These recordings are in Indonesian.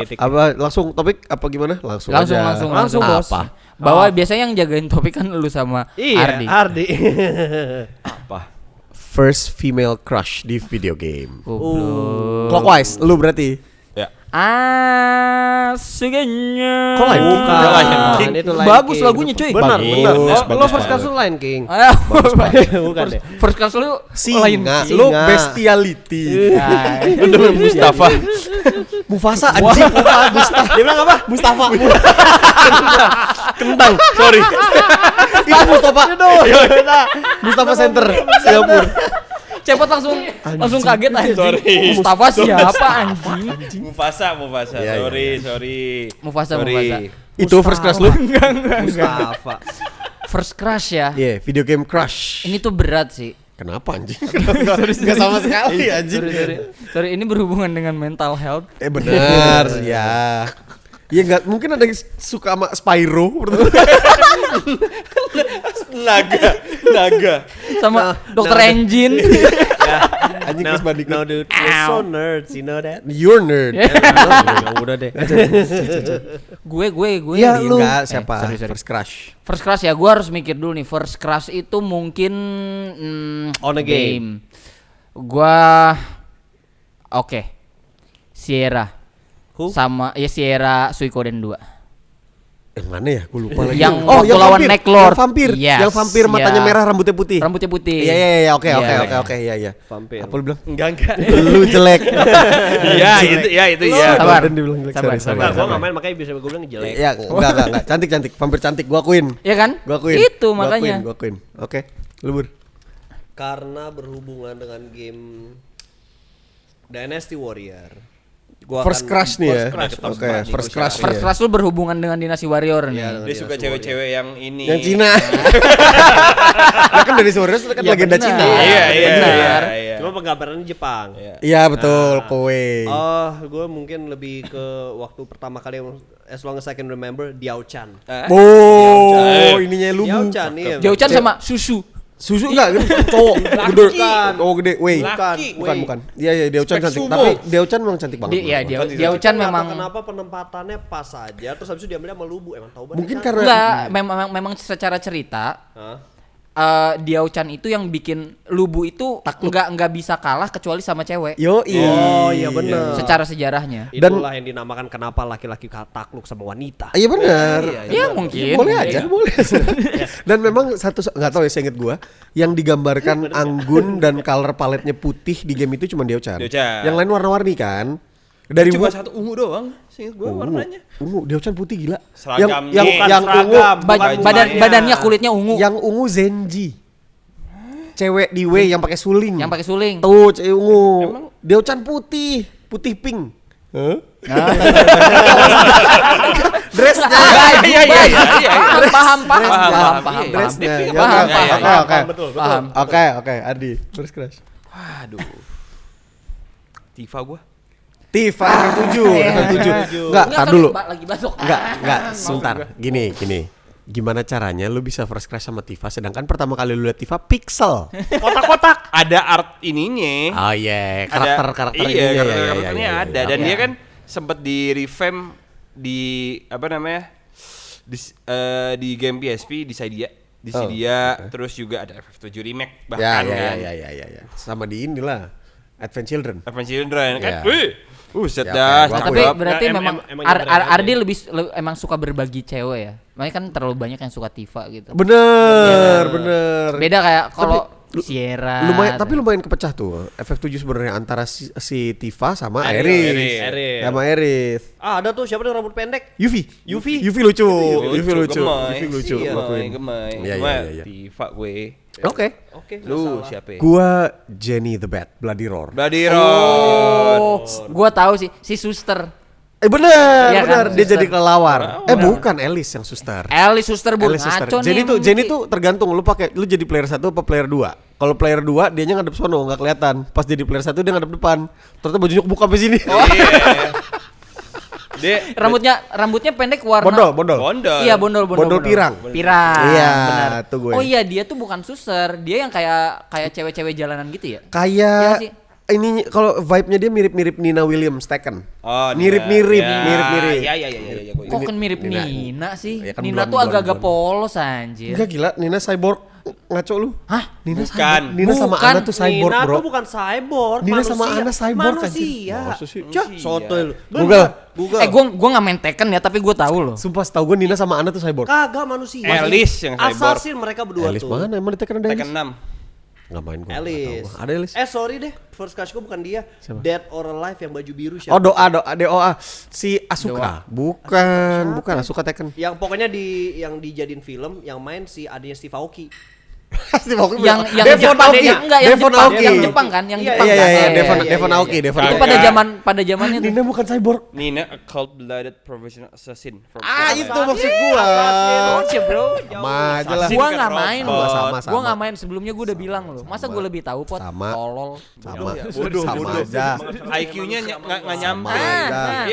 kritik. Apa langsung topik apa gimana? Langsung Bos. Apa? Bahwa biasanya yang jagain topik kan lu sama Ardi. Ardi. Apa? First female crush di video game. Goblok. Clockwise, lu berarti. Ya. Sugenya. Kok Lion King? Bukan. Lion King. Itu Lion Bagus King. lagunya, cuy. Benar, Bagus, benar. bagus Lo first banget. cast lu Lion King. Bukan deh. First class lu Singa, King. lu bestiality. Bener Mustafa. Mufasa anjing. Dia bilang apa? Mustafa. Kentang. Sorry. Itu Mustafa. Mustafa Center Singapura. Cepet langsung kaget anjing. Sorry. Mustafa siapa anjing? Mufasa. Iya, Sorry. Mufasa. Itu first crush lu? Mustafa. First crush ya. Iya, video game crush. Ini tuh berat sih. Kenapa anjing? Gak sama sekali anjing. Sorry, ini berhubungan dengan mental health. Benar ya. Ya nggak mungkin ada yang suka sama Spyro. Naga. Sama Dr. Engine. Anjing Chris Bandicoot. No dude, we're so nerds, you know that? You're nerd. Udah deh. gue. Ya Nih. lu. Enggak, siapa? Sorry. First crush. First crush ya, gue harus mikir dulu nih. First crush itu mungkin On a game. Gua oke. Sierra. Who? Sama ya Sierra Suikoden 2. Yang mana ya? Gue lupa lagi. Yang waktu lawan vampir. Necklord. Yang vampir. Yes, Yang vampir matanya ya. merah, rambutnya putih. Rambutnya putih. Iya, oke, Iya. iya. Vampir. Apa lu bilang? Enggak. Lu jelek. Iya, itu ya. Sabar. Dan dibilang jelek. Sabar. Enggak, gua enggak main makanya bisa gue bilang jelek. Iya, enggak. Cantik. Vampir cantik. Gua akuin. Iya kan? Gua akuin. Itu makanya. Gua akuin. Oke. Lu Bur. Karena berhubungan dengan game Dynasty Warrior. First crush nih ya. Oke, first crush. First crush lu berhubungan dengan Dynasty Warrior nih. Dia suka cewek-cewek yang ini. Yang Cina. Lah kan dari Warriors kan Iya, legenda benar. Cina. Benar. Iya. Cuma penggambarannya Jepang. Iya betul, kowe. Oh, gue mungkin lebih ke waktu pertama kali as long as I can remember Diao-chan. Oh, ininya lubu. Diao-chan iya. Jauh-chan sama Susu. Susu enggak cowok gede. Oh gede. Weh. Bukan. Iya Diao-chan cantik. sumo. Tapi Diao-chan memang cantik banget. Iya, menurut gua. Diao-chan Nggak tahu memang kenapa penempatannya pas aja terus habis itu diambilnya sama Lubu emang tahu banget. Mungkin kan? karena enggak, memang secara cerita Hah? Diao-chan itu yang bikin Lubu itu enggak bisa kalah kecuali sama cewek. Oh iya benar. Secara sejarahnya. Itulah yang dinamakan kenapa laki-laki takluk sama wanita. Iya benar. Iya mungkin. Boleh aja, boleh. Dan memang satu nggak tahu ya, saya inget gua yang digambarkan anggun dan color paletnya putih di game itu cuma Diao-chan. Diao-chan. Yang lain warna-warni kan. Dari Cuma satu ungu doang. Seingat gue warnanya. Ungu, Diao-chan putih gila. Seragamnya. Yang ungu, Badannya kulitnya ungu. yang ungu Zenji. Cewek di W yang pakai suling. Yang pakai suling. Tuh, cewek ungu. Diao-chan putih pink. Hah? Dressnya. Iya. Paham. Dressnya. Ya, Paham. Oke. Betul. Oke, Adi. First crush. Aduh. Tifa gua. Tifa F7. Enggak, tar dulu. Lagi masuk. Enggak, sebentar. Gini. Gimana caranya lu bisa first crush sama Tifa sedangkan pertama kali lu lihat Tifa pixel? Kotak-kotak. Ada art ininya. Oh iya, karakter Iya, ininya. karakternya ada. Dan dia kan sempet di revamp di apa namanya? Di game PSP di Cydia. Terus juga ada FF7 remake bahkan kan. Ya. Sama di inilah Advent Children. Advent Children kan. Ya. Wih. Set Ya, dah. oke, gua Tapi akuin. berarti Nah, memang emang Ardi lebih emang suka berbagi cewek ya. Makanya kan terlalu banyak yang suka Tifa gitu. Bener. Beda kayak kalau Sierra. Lumayan kepecah tuh FF7 sebenarnya antara si Tifa sama Aerith. Aerith. Sama Aerith. Ada tuh siapa yang rambut pendek? Yuffie lucu. Yuffie lucu. Yuffie lucu. Gua akuin. Gemay. Iya. Tifa gue. Oke. Lu siapa? Gua Jenny the Bat, Bloody Roar. Bloody Roar. Gua tahu sih si Suster. Bener. Iya kan, Dia suster. jadi kelelawar. Bukan Alice yang suster. Alice Suster bu. Alice suster. Ngaco nih emang Jenny Ki. tuh tergantung lu jadi player 1 apa player 2. Kalau player 2 dianya ngadep sono enggak kelihatan. Pas jadi player 1 dia ngadep depan. Ternyata bajunya kebuka sampai sini. Dia rambutnya pendek warna Bondol. Iya bondol pirang. Iya, benar. Tuh gue. Oh iya dia tuh bukan suster, dia yang kayak cewek-cewek jalanan gitu ya? Iya Kayak sih. ini kalau vibe-nya dia mirip-mirip Nina Williams Tekken. Oh, mirip-mirip, Nina. mirip-mirip. Iya. Kok kan mirip Nina. Nina sih? Ya kan Nina blonde, tuh agak-agak blonde. polos anjir. Enggak gila, Nina cyborg. Ngaco lu. Hah? Nina Bukan. cyborg. Nina sama Bukan. Ana tuh cyborg, Nina bro. tuh bukan cyborg. Nina sama manusia. Ana cyborg, Manusia. anjir. Masa sih? Cah, sotoy lu. Google. Google. Gua nggak main Tekken ya, tapi gua tahu loh. Sumpah setahu gue Nina sama Ana tuh cyborg. Kagak manusia. Alice yang cyborg. Assassin mereka berdua Alice tuh. mana? Emang di Tekken ada Tekken Alice? 6. Nggak main gue. Alice. Ada Alice. Sorry deh. First crush gue bukan dia. Siapa? Dead or Alive yang baju biru siapa? Oh DOA. Si Asuka. Bukan Asuka Tekken. Yang pokoknya yang dijadiin film, yang main si adanya Steve Aoki. Yang Jepang enggak yang Devon Jepang, Aoki. yang Jepang kan, yang Iya, Jepang Iya, kan. Devon Aoki. Itu Kagak. pada zamannya tuh. Nina bukan cyborg. Nina a cold-blooded professional assassin. Itu maksud gua. Oke bro. Sama aja lah. Gua nggak main Robot. loh. Sama. Gua nggak main sebelumnya gua udah bilang loh. Masa gua lebih tahu pot? Sama. Tolol. Sama Bodoh. aja. IQ-nya nggak nyampe. aja.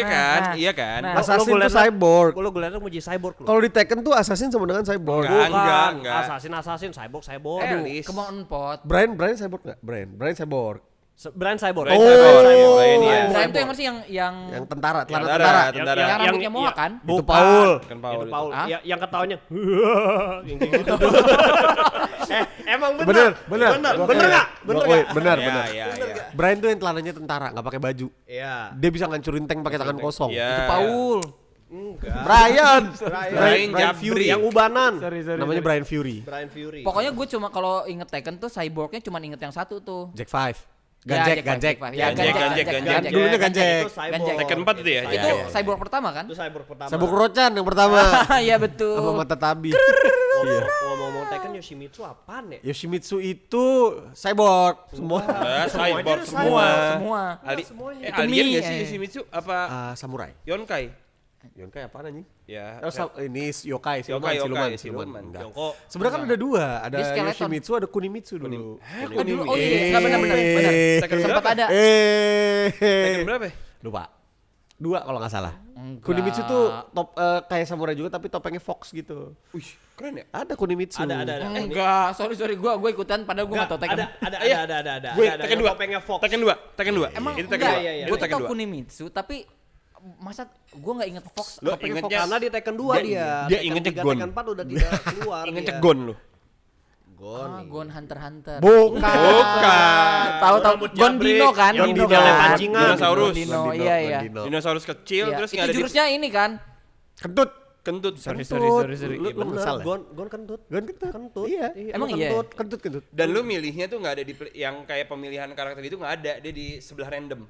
Iya kan? Nah. Assassin tuh cyborg. Kalau gue lihat mau jadi cyborg lu. Kalau di Tekken tuh assassin sama dengan cyborg. Enggak. Assassin, cyborg. Aduh, Alice. come on pot. Brian cyborg nggak? Brian cyborg. Brian cyborg. Brian cyborg. Brian, iya. Brian tuh yang masih yang Yang tentara, celana Tentara. tentara. yang rambutnya mohak kan? Itu Paul. Kan Paul. Itu Paul. Hah? Yang ketawanya. Yang kayak gitu. Emang bener. Bener nggak? Bener nggak? Bener. Iya. Brian tuh yang celananya tentara, nggak pakai baju. Iya. Dia bisa ngancurin tank pakai tangan kosong. Iya. Itu Paul. Enggak. Brian Brian Fury. Yang ubanan. Namanya Brian Fury. Brian Fury. Pokoknya gue cuma kalau inget Tekken tuh cyborgnya cuma inget yang satu tuh. Jack 5. Ya, Ganjek. Ya, Ganjek. Dulunya Ganjek. Itu cyborg. Ganjek. Tekken 4 itu ya? Itu Iya. cyborg pertama kan? Itu cyborg pertama. Sabuk Rochan yang pertama. Iya betul. Sama mata tabi. Ngomong-ngomong Tekken Yoshimitsu apaan ya? Yoshimitsu itu cyborg semua. Cyborg semua. Semua. Semuanya. Itu Alien mie, nggak sih Yoshimitsu? Apa Samurai. Yonkai? Yonkai apaan anjing? Ya. Ini yokai, Yokai, siluman. Enggak. Yongko. Sebenarnya kan ada dua, ada Dia skeleton. Yoshimitsu, ada Kunimitsu dulu. Oh dulu, oh iya, nggak benar. Tekken Sempat berapa? ada. Tekken berapa ya? Lupa. Dua kalau nggak salah. Enggak. Kunimitsu tuh kayak samurai juga tapi topengnya fox gitu. Wih, keren ya? Ada Kunimitsu. Ada. Enggak, sorry gua ikutan padahal gua nggak tahu Tekken. Ada. Gue Ada, Tekken yang 2. topengnya Fox. Tekken 2. Emang Itu Tekken 2. iya. Gue Itu Tekken tahu 2. Kunimitsu tapi masa gua nggak inget Fox. Lo Topengnya Fox ingetnya karena di Tekken 2 dia- dia. dia Tekken ingetnya 3, Gon. Tekken 4 udah tidak keluar. Ingetnya dia. Gon lu. Gon Hunter Hunter. Bukan. Tahu Rambut Gon jabrik, Dino kan? Gon Dino Dino, kan? pancingan. Dinosaurus. Dino, iya. Dinosaurus kecil Iya. terus Itu nggak ada di jurusnya ini kan? Kentut. kentut. Sorry. Lu Bener, salah. Gon kentut. Gon kentut. Iya. Emang lu iya? Kentut. Dan lu milihnya tuh nggak ada di yang kayak pemilihan karakter itu nggak ada, dia di sebelah random.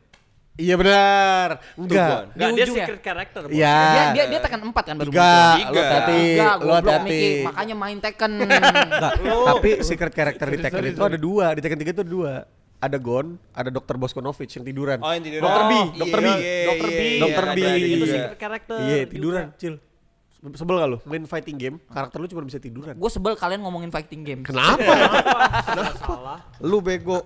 Iya benar. Gon. Enggak. Enggak, Di dia ujung ya? secret character. Bos. Iya. Dia Tekken 4 kan baru Tiga. muncul. Lu hati. Enggak, Lu goblok hati. Miki. Makanya main Tekken. Enggak. Tapi secret character di Tekken itu ada dua. Di Tekken 3 itu ada dua. Ada Gon, ada Dr. Boskonovic yang tiduran. Oh, yang tiduran. Dr. B, Oh, Dr. B. iya, Dr. B. iya, Dr. ada, B. ada Itu juga. secret character. Iya, juga. tiduran, Cil. Sebel gak lu? Main fighting game, karakter lu cuma bisa tiduran. Gue sebel kalian ngomongin fighting game. Kenapa? Salah. Lu bego.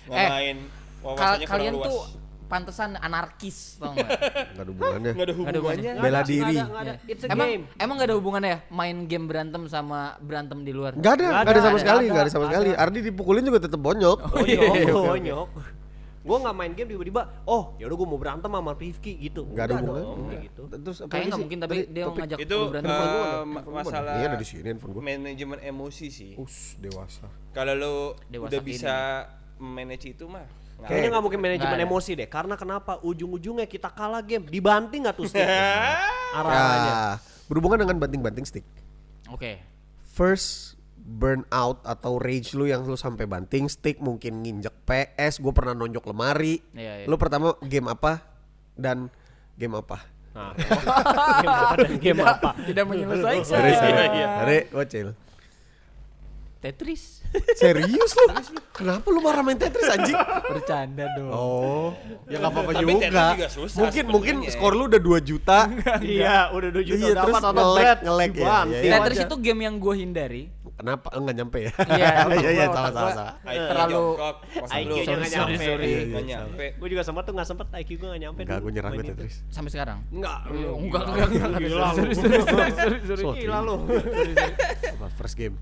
Ngalahin wawasannya kurang Kalian luas. tuh pantesan anarkis, tau nggak? Enggak ada hubungannya. Nggak ada hubungannya. Bela diri. Nggak ada. It's a Emang game. emang gak ada hubungannya ya main game berantem sama berantem di luar? Enggak ada, Nggak enggak ada sama ada, sekali, ada, enggak ada sama ada. sekali. Ardi dipukulin juga tetap bonyok. Bonyok. Gue nggak main game tiba-tiba. Oh, yaudah gue mau berantem sama Rifki gitu. Enggak ada Udah hubungan. dong, kayak gitu. Terus apa Kayaknya lagi nggak sih? mungkin tapi Tadi dia topik- ngajak Itu lu berantem. masalah Iya ada di sini handphone gua. manajemen emosi sih. Dewasa. Kalau lu Dewasa udah kini. bisa manage itu mah Kayaknya nggak mungkin manajemen Nggak ada. emosi deh. Karena kenapa? Ujung-ujungnya kita kalah game. Dibanting nggak tuh stick? Arah-arahnya. Ya, berhubungan dengan banting-banting stick. Oke. First burnout atau rage lu yang lu sampai banting stick, mungkin nginjek PS, gue pernah nonjok lemari. Iya. Lu pertama game apa dan game apa? Nah, game apa dan game apa? Tidak menyelesaikan. Dari gocil. Tetris. Serius lu? Kenapa lu marah main Tetris anjing? Bercanda dong. Oh, ya nggak apa-apa Tapi juga. Tetris juga susah Mungkin sebenarnya. skor lu udah 2 juta. Iya, udah 2 juta Iya, dapat terus atau bet. nge-lag ya, Dibanting iya. Tetris aja. itu game yang gue hindari. Kenapa? Enggak nyampe ya? Iya, Iya, otak sama. gua terlalu IQ-nya nggak nyampe. Nggak nyampe. Gue juga sempat tuh nggak sempet IQ gue nggak nyampe. Enggak, dulu gue nyerah main gue itu. Tetris. sampai sekarang. Enggak. Enggak. Gila lu. Gila lu. Apa first game?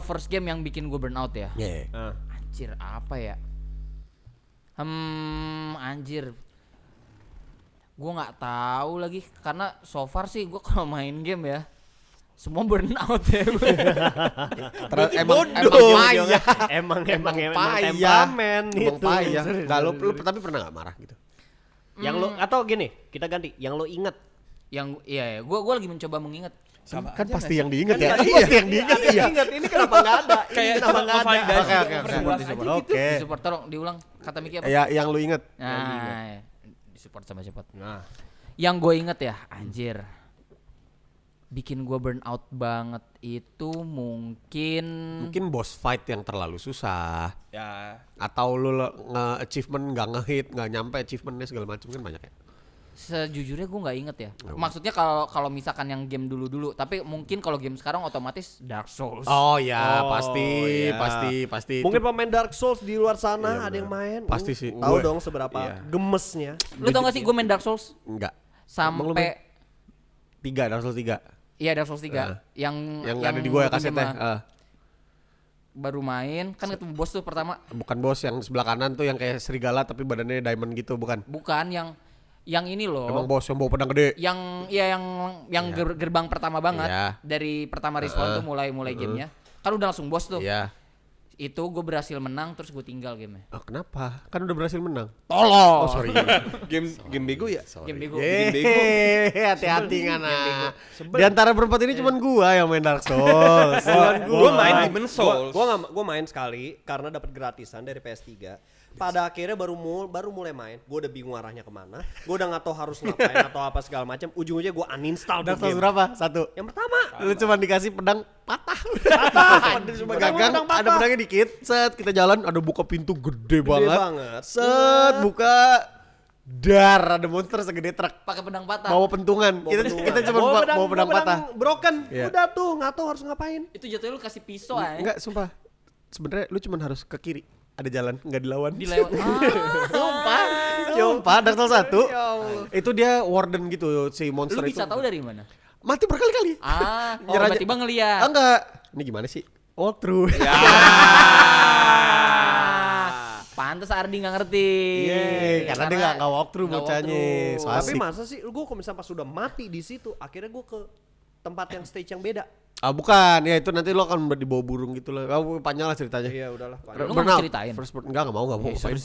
First game yang bikin gue burnout ya. Iya. Nah, Anjir apa ya? Anjir. Gue nggak tahu lagi karena so far sih gue kalau main game ya semua burnout ya gue. Emang payah. Emang payah. temperamen Emang itu. payah. Enggak lu tapi pernah enggak marah gitu? Yang lo atau gini, kita ganti. Yang lo inget. Yang iya, gue lagi mencoba mengingat. Kan pasti yang diinget ya. Kan Pasti yang diinget ya. Ingat ini kenapa enggak ada? Ini Kayak kenapa enggak ada? validasi. Oke. Oke. Di support tolong diulang kata Miki apa? Ya yang lu inget. Nah, di support sama support. Nah, Yang gue inget ya, anjir. Bikin gue burn out banget itu mungkin Boss fight yang terlalu susah. Ya. Atau lu nge-achievement nggak nge-hit, nggak nyampe achievementnya segala macam kan banyak ya. sejujurnya gue nggak inget ya. Oh. Maksudnya kalau misalkan yang game dulu, tapi mungkin kalau game sekarang otomatis Dark Souls. Oh ya, Oh, pasti, iya. pasti. mungkin itu pemain Dark Souls di luar sana Iya, ada yang main. Pasti sih. Tahu Gue- dong seberapa iya. gemesnya. Lu tau gak sih gue main Dark Souls enggak. Emang lu main? sampai 3, Dark Souls 3. iya Dark Souls 3 yang ada di gua ya lu kasetnya. pinjam, baru main kan ketemu bos tuh pertama. Bukan bos yang sebelah kanan tuh yang kayak serigala tapi badannya diamond gitu, bukan? Bukan yang ini loh. Emang bos yang bawa pedang gede. Yang iya yang gerbang pertama banget Iya. dari pertama respawn tuh mulai gamenya. Kan udah langsung bos tuh. Iya. Itu gue berhasil menang terus gue tinggal gamenya. Oh, kenapa? Kan udah berhasil menang. Tolong. Oh, sorry. Game bego ya? Game bego. Yeay, hati-hati ngana. Di antara berempat ini cuman gua yang main Dark Souls. Gua main Demon Souls. Gua main sekali karena dapat gratisan dari PS3. Pada akhirnya baru mulai main, gue udah bingung arahnya kemana, gue udah nggak tahu harus ngapain atau apa segala macam. Ujung-ujungnya gue uninstall Dark tuh Souls game. berapa? 1. Yang pertama, Lu cuma dikasih pedang patah. Cuma Gagang, pedang patah. ada pedangnya dikit. Set, kita jalan ada buka pintu gede banget. banget. Set, buka dar, ada monster segede truk. Pakai pedang patah. Bawa pentungan. Kita cuma bawa pedang patah. Broken. Iya. Udah tuh, nggak tahu harus ngapain. Itu jatuhnya lu kasih pisau aja. Enggak, sumpah. Sebenarnya lu cuma harus ke kiri. Ada jalan, nggak dilawan. Dilewat. Sumpah, Dark Souls 1. Ya Allah. Itu dia warden gitu si monster Lu itu. bisa tahu dari mana? Mati berkali-kali. Nyerah aja. Tiba-tiba ngeliat. Ah, enggak. Ini gimana sih? Walkthrough. Pantes Ardi nggak ngerti. Karena dia nggak walkthrough nggak bocahnya. walkthrough. So Tapi asik. masa sih, gue kalau misalnya pas sudah mati di situ, akhirnya gue ke tempat yang stage yang beda. Ah bukan, ya itu nanti lo akan dibawa burung gitu lah. Oh, panjang lah ceritanya. Iya udahlah. Lu nggak mau ceritain? First enggak mau. sorry.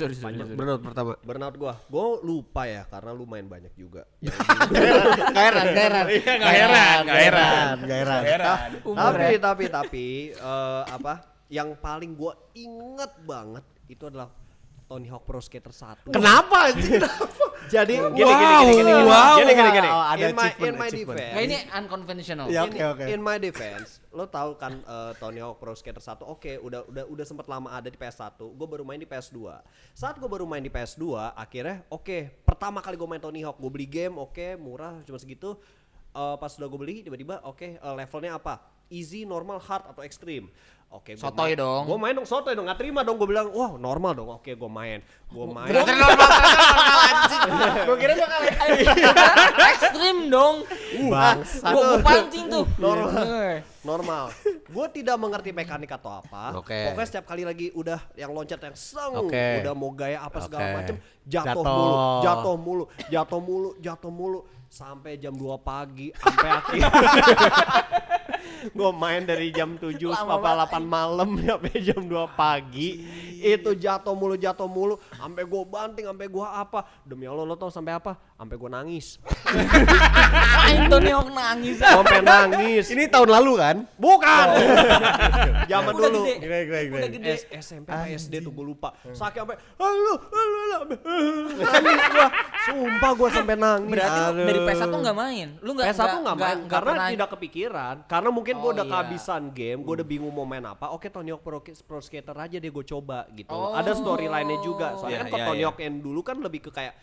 Burnout pertama. Burnout gue lupa ya karena lu main banyak juga. Gak heran. Tapi apa? Yang paling gue inget banget itu adalah Tony Hawk Pro Skater 1. Kenapa anjing? Jadi gini. Ada In my achievement. defense. Nah, ini unconventional. Ya, oke. In my defense, lo tahu kan Tony Hawk Pro Skater 1 udah sempat lama ada di PS1, gue baru main di PS2. Saat gue baru main di PS2, akhirnya pertama kali gue main Tony Hawk, gue beli game, murah cuma segitu. Pas udah gue beli tiba-tiba levelnya apa? Easy, normal, hard atau extreme. Sotoy dong. Gue main dong sotoy dong, nggak terima dong. Gue bilang, wah normal dong. Gue main. Gue kira bakal Ekstrim dong. bangsa. Gua pancing tuh. Normal. Gue tidak mengerti mekanik atau apa. Oke. Pokoknya setiap kali lagi udah yang loncat yang Oke. udah mau gaya apa segala Oke. macem, Jatuh. jatuh mulu sampai jam 2 pagi sampai akhir. Gue main dari jam 7 sampai 8 malam sampai jam 2 pagi. Itu jatuh mulu sampai gue banting, sampai gue apa. Demi Allah lo tau sampai apa? Sampai gue nangis. Tony Hawk nangis. Sampai nangis. Ini tahun lalu kan? Bukan. Zaman Udah dulu. gede. Udah gede. SMP apa SD tuh gue lupa. Sakit sampai nangis gua. Sumpah gua sampai nangis. Berarti lu dari PS1 nggak main. Lu nggak PS1 nggak main karena pernah- tidak kepikiran. Karena mungkin gua Oh, udah iya. kehabisan game, gua udah bingung mau main apa. Oke, Tony Hawk Pro Skater aja deh gua coba gitu. Oh. Ada storyline-nya juga. Soalnya Iya, kan kalau iya, Tony iya. Hawk yang dulu kan lebih ke kayak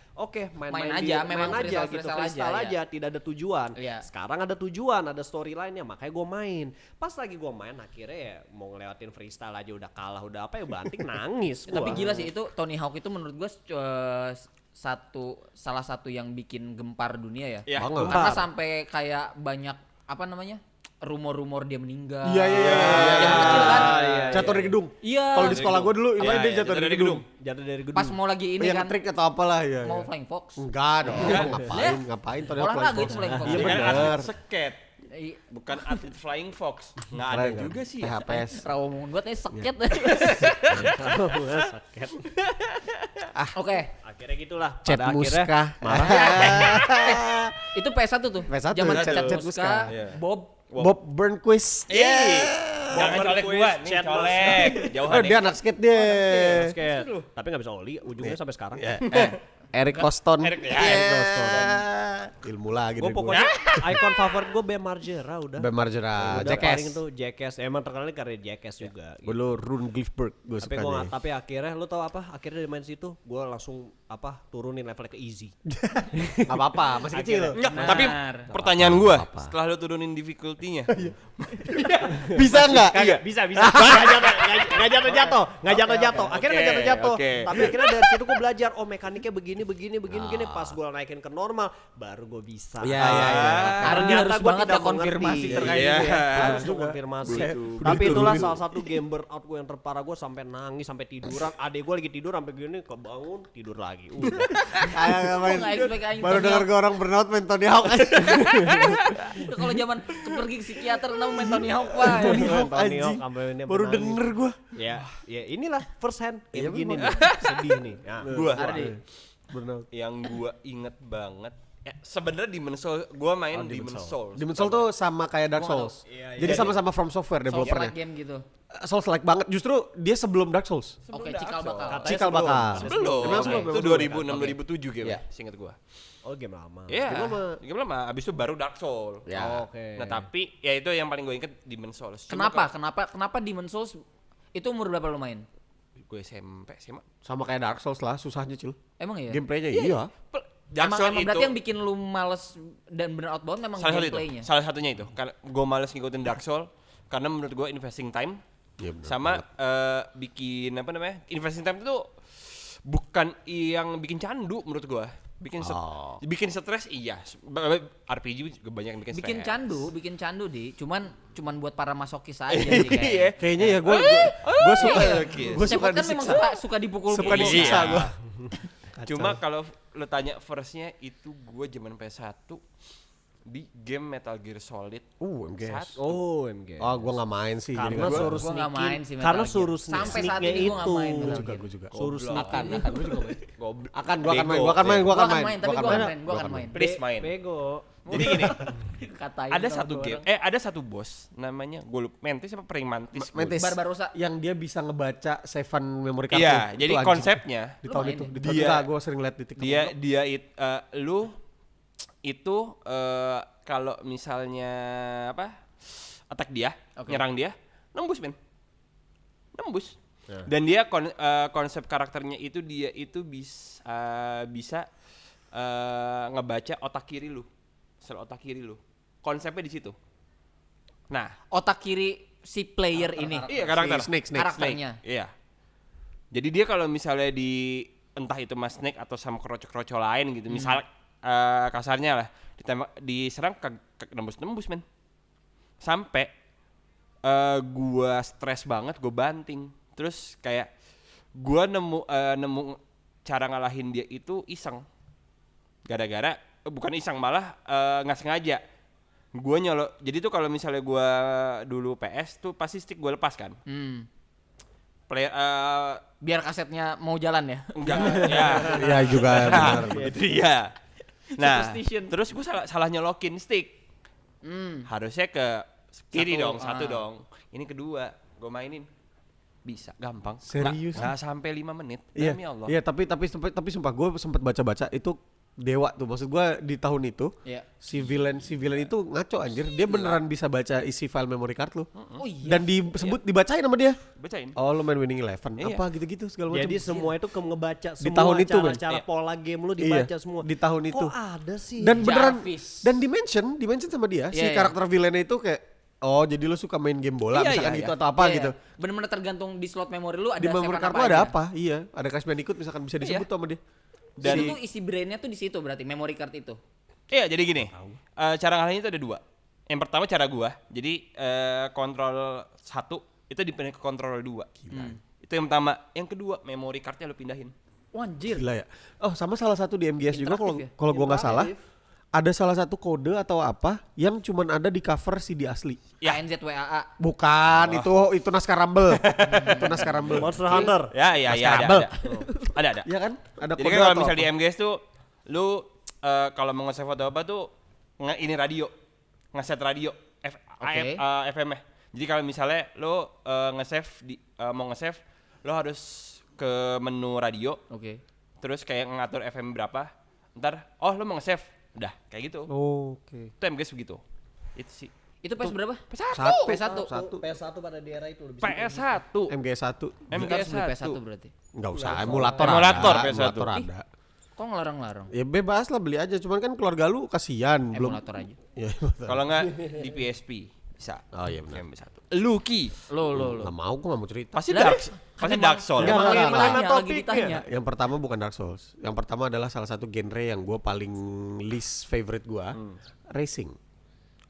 Main aja, memang freestyle gitu, aja, freestyle aja, iya. tidak ada tujuan. Iya. Sekarang ada tujuan, ada storyline-nya, makanya gue main. Pas lagi gue main, akhirnya ya mau ngelewatin freestyle aja udah kalah, udah apa ya banting nangis. Tapi gua. gila sih itu Tony Hawk itu menurut gue salah satu yang bikin gempar dunia ya. Iya. Banget. Karena sampai kayak banyak apa namanya rumor-rumor dia meninggal. Iya. Yang kecil kan? Jatuh dari gedung. Iya. Kalau di sekolah gue dulu, Iya, dia iya, jatuh dari gedung. Jatuh dari gedung. Pas mau lagi ini Yang kan, trik atau apalah ya. mau Flying Fox. Enggak dong. Ngapain Tony Hawk Olahraga Flying itu Fox? Flying Fox. Iya Dia kan benar. atlet skate, Iya. bukan atlet flying fox. Nggak ada Keren kan? juga sih ya. PHPS. Rawa omongan gue tadi seket. Sakit. Oke, Akhirnya gitulah. Chat Pada akhirnya Muska. itu PS1 tuh. PS1, Zaman Chat Chat Muska. Muska, Iya. Bob. Bob Burnquist. Jangan colek gua, nih chat colek. Jauhan Oh, nih. dia anak skate dia. Basket. Tapi nggak bisa oli, ujungnya sampai sekarang. Eric Coston. Eric Ilmu lagi Gue deh pokoknya icon favorit gue Bam Margera udah. Bam Margera, Udah Jackass. paling tuh Jackass. Emang terkenalnya karena Jackass juga. Gue dulu Rune Glifberg gue Tapi suka nih. tapi akhirnya lu tau apa? Akhirnya dari main situ gue langsung turunin levelnya ke easy. Gak apa-apa, masih kecil. Enggak, Benar. tapi pertanyaan gua, setelah lu turunin difficulty-nya, Bisa nggak? Kagak, bisa. Nggak jatuh. Akhirnya nggak jatuh. Oke. Tapi akhirnya dari situ gue belajar, oh mekaniknya begini. Pas gue naikin ke normal, baru gue bisa. Iya. Karena dia harus gua banget tidak ya konfirmasi mengerti. terkait Iya. itu ya. Harus tuh konfirmasi. Tapi itulah salah satu game burnout gue yang terparah. Gue sampai nangis, sampai tiduran. Adek gue lagi tidur sampai gini, kebangun tidur lagi. Udah. Kayak main. Nggak expect aing Baru Tony denger Hawk. gue orang burnout main Tony Hawk. Kalau zaman pergi ke psikiater nama main Tony Hawk Pak. Tony Hawk Anjing. sampai ini Baru menangis. denger gue. Ya inilah first hand Iya, kayak begini memang. nih. Sedih nih. Ya. gua Ardi. Burnout. yang gua inget banget, sebenarnya Demon's Souls, gua main Demon's Souls. Demon's Souls tuh sama kayak Dark Gua nggak Souls. Iya, Jadi sama-sama From Software Software developernya. game gitu. Souls like banget. Justru dia sebelum Dark Souls. Oke, cikal bakal. Katanya Cikal sebelum. bakal. Belum, Emang sebelum, itu belum. 2006 2007 kayaknya, Iya. seinget gua. Oh game lama. Iya, Game lama. game lama. Abis itu baru Dark Souls. Ya. Oke. Nah tapi ya itu yang paling gue inget Demon's Souls. Kenapa Demon's Souls itu umur berapa lo main? Gue SMP SMA. Sama kayak Dark Souls lah, susahnya Cil. Emang ya? Gameplaynya iya. Dark Emang, Souls emang itu berarti yang bikin lu males dan bener outbound memang salah satu itu. gameplaynya. Salah satunya itu. Karena gue males ngikutin Dark Souls karena menurut gue investing time Iya, bener sama bikin apa namanya? Investing time itu bukan yang bikin candu menurut gue. Bikin stres iya. RPG juga banyak yang bikin Bikin stres. bikin candu di, cuman buat para masokis aja sih kayaknya. Kayaknya ya gue suka Oke. gue suka Kan memang disiksa. suka dipukul. Suka disiksa Iya. gue. Cuma kalau lo tanya firstnya itu gue zaman PS1 di game Metal Gear Solid. MGS. Oh MG. Oh, gue nggak main sih. Jadi Karena nggak suruh gua nggak main sih Metal karena Gear. suruh Sampai saat sneak-nya ini gua nggak itu. main Metal Gear. gue juga. Suruh sneak. Akan gue juga main. Goblok. Akan gue akan main, Bego. gue akan main, gue Gua akan akan main. main, tapi gua akan main. Please main. Bego. Jadi gini, Katain ada sama satu tuh game, orang. ada satu bos namanya gue lupa, Mantis apa Praying Mantis? gua Mantis. Barbarossa. Yang dia bisa ngebaca savean memory card. Iya, tuh. jadi Itu anjing. konsepnya Di Lu tahun main itu. ya? Di tahun Dia- gue sering liat di TikTok. lu itu kalau misalnya apa attack dia, Oke. nyerang dia, nembus men, nembus. Dan dia konsep karakternya itu dia itu bisa ngebaca otak kiri lu, sel otak kiri lu. Konsepnya di situ. Nah, Otak kiri si player ini. iya karakter. Snake. Karakternya. Iya. Jadi dia kalau misalnya entah itu Mas Snake atau sama kroco-kroco lain gitu, misal kasarnya lah, diserang nembus-nembus men. Sampai gua stres banget, gua banting. Terus kayak gua nemu cara ngalahin dia itu iseng. Gara-gara bukan iseng malah nggak sengaja. Gua nyolok. Jadi tuh kalau misalnya gua dulu PS tuh pasti stick gua lepas kan. Player Biar kasetnya mau jalan ya. enggak ya. Iya juga benar. Itu dia. Nah, Superstition. terus gue salah nyolokin stick. Harusnya ke kiri Satu, dong, satu ah. dong. Ini kedua, gue mainin. Bisa, gampang. Serius? Nggak sampai 5 menit. Iya, Demi Allah. iya tapi sumpah gue sempet baca-baca itu dewa tuh, maksud gue di tahun itu Iya. si villain itu ngaco anjir, dia beneran bisa baca isi file memory card lu Oh iya. dan disebut dibacain sama dia. Bacain. Oh lu main Winning Eleven Iya. apa gitu-gitu segala macam. Jadi semua itu ngebaca semua tahun itu, men. cara Iya. pola game lu dibaca Iya, semua. di tahun itu. Kok ada sih? Dan beneran Jarvis. dan dimension sama dia si Iya, iya. karakter villainnya itu kayak oh jadi lu suka main game bola Iya, misalkan iya, gitu iya. atau apa Iya, gitu. iya. Bener-bener tergantung di slot memori lu ada Di memory save card lu ada apa? Iya, ada Crash Bandicoot misalkan bisa disebut Iya. tuh sama dia. Dan Dan itu isi brainnya tuh di situ berarti memory card itu. iya, jadi gini. Cara ngalahin itu ada 2. Yang pertama cara gua. Jadi kontrol 1 itu dipindahin ke kontrol 2. Itu yang pertama. Yang kedua, memory cardnya lu pindahin. Wanjir. Gila ya. Oh, sama salah satu di MGS juga kalau Interaktif ya? kalau gua nggak salah Interaktif. ada salah satu kode atau apa yang cuman ada di cover CD asli. Ya. ANZWAA. Bukan, itu naskah Rumble. Itu naskah Rumble. Monster Hunter. Ya, Rumble. Ada. Iya kan? Ada Jadi kode kan kalau atau misal apa? di MGS tuh lu kalau mau nge-save atau apa tuh ini radio. Nge-set radio Oke. FM-nya. Jadi kalau misalnya lu nge-save mau nge-save lu harus ke menu radio. Oke. Terus kayak ngatur FM berapa. Ntar lu mau nge-save. Udah, kayak gitu. Oke. Itu MGS begitu. Itu sih. Itu PS berapa? Satu. PS1. PS1 pada di era itu lebih PS1. MGS 1. Kita harus beli PS1 berarti. Enggak usah, emulator Emulator ada. PS1. Emulator ada. Kok ngelarang-larang? Ya bebas lah beli aja, cuman kan keluarga lu kasihan belum. Emulator aja. Ya, Kalau nggak di PSP bisa. Oh iya benar. MGS 1. Lucky. Lo. Nggak mau, gue nggak mau cerita. Pasti Lah, Dark. kan Pasti emang- Dark Souls. Enggak, Emang enggak, lagi enggak. ditanya, lagi ditanya. Yang pertama bukan Dark Souls. Yang pertama adalah salah satu genre yang gue paling least favorite gue, racing.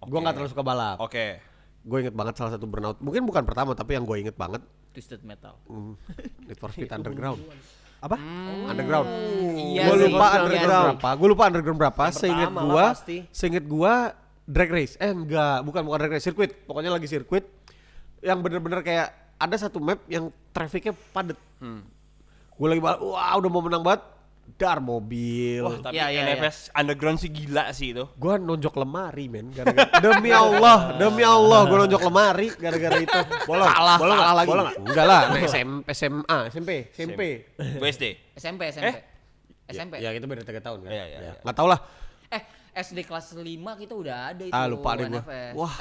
Gue nggak terlalu suka balap. Oke. Gue inget banget salah satu Burnout. Mungkin bukan pertama, tapi yang gue inget banget Twisted Metal. Need for Speed Underground. Apa? Underground. Iya Gue sih, lupa iya Underground sih. berapa. Gue lupa Underground berapa. Seinget pertama gue, lah pasti. seinget gue drag race. Enggak, bukan drag race, sirkuit. Pokoknya lagi sirkuit yang bener-bener kayak ada satu map yang trafficnya padet. Gue lagi balap, wah udah mau menang banget. Dar mobil. Wah, tapi Iya, iya, NFS Underground sih gila sih itu. Gue nonjok lemari men, gara-gara demi Allah gue nonjok lemari gara-gara itu. Bolong, kalah lagi. Enggak lah, nah, SMP. Gue SD. SMP. SMP. Ya itu beda 3 tahun kan. Iya, iya, iya. Nggak tahu lah. SD kelas 5 kita udah ada itu. Lupa deh gua. NFS. Wah.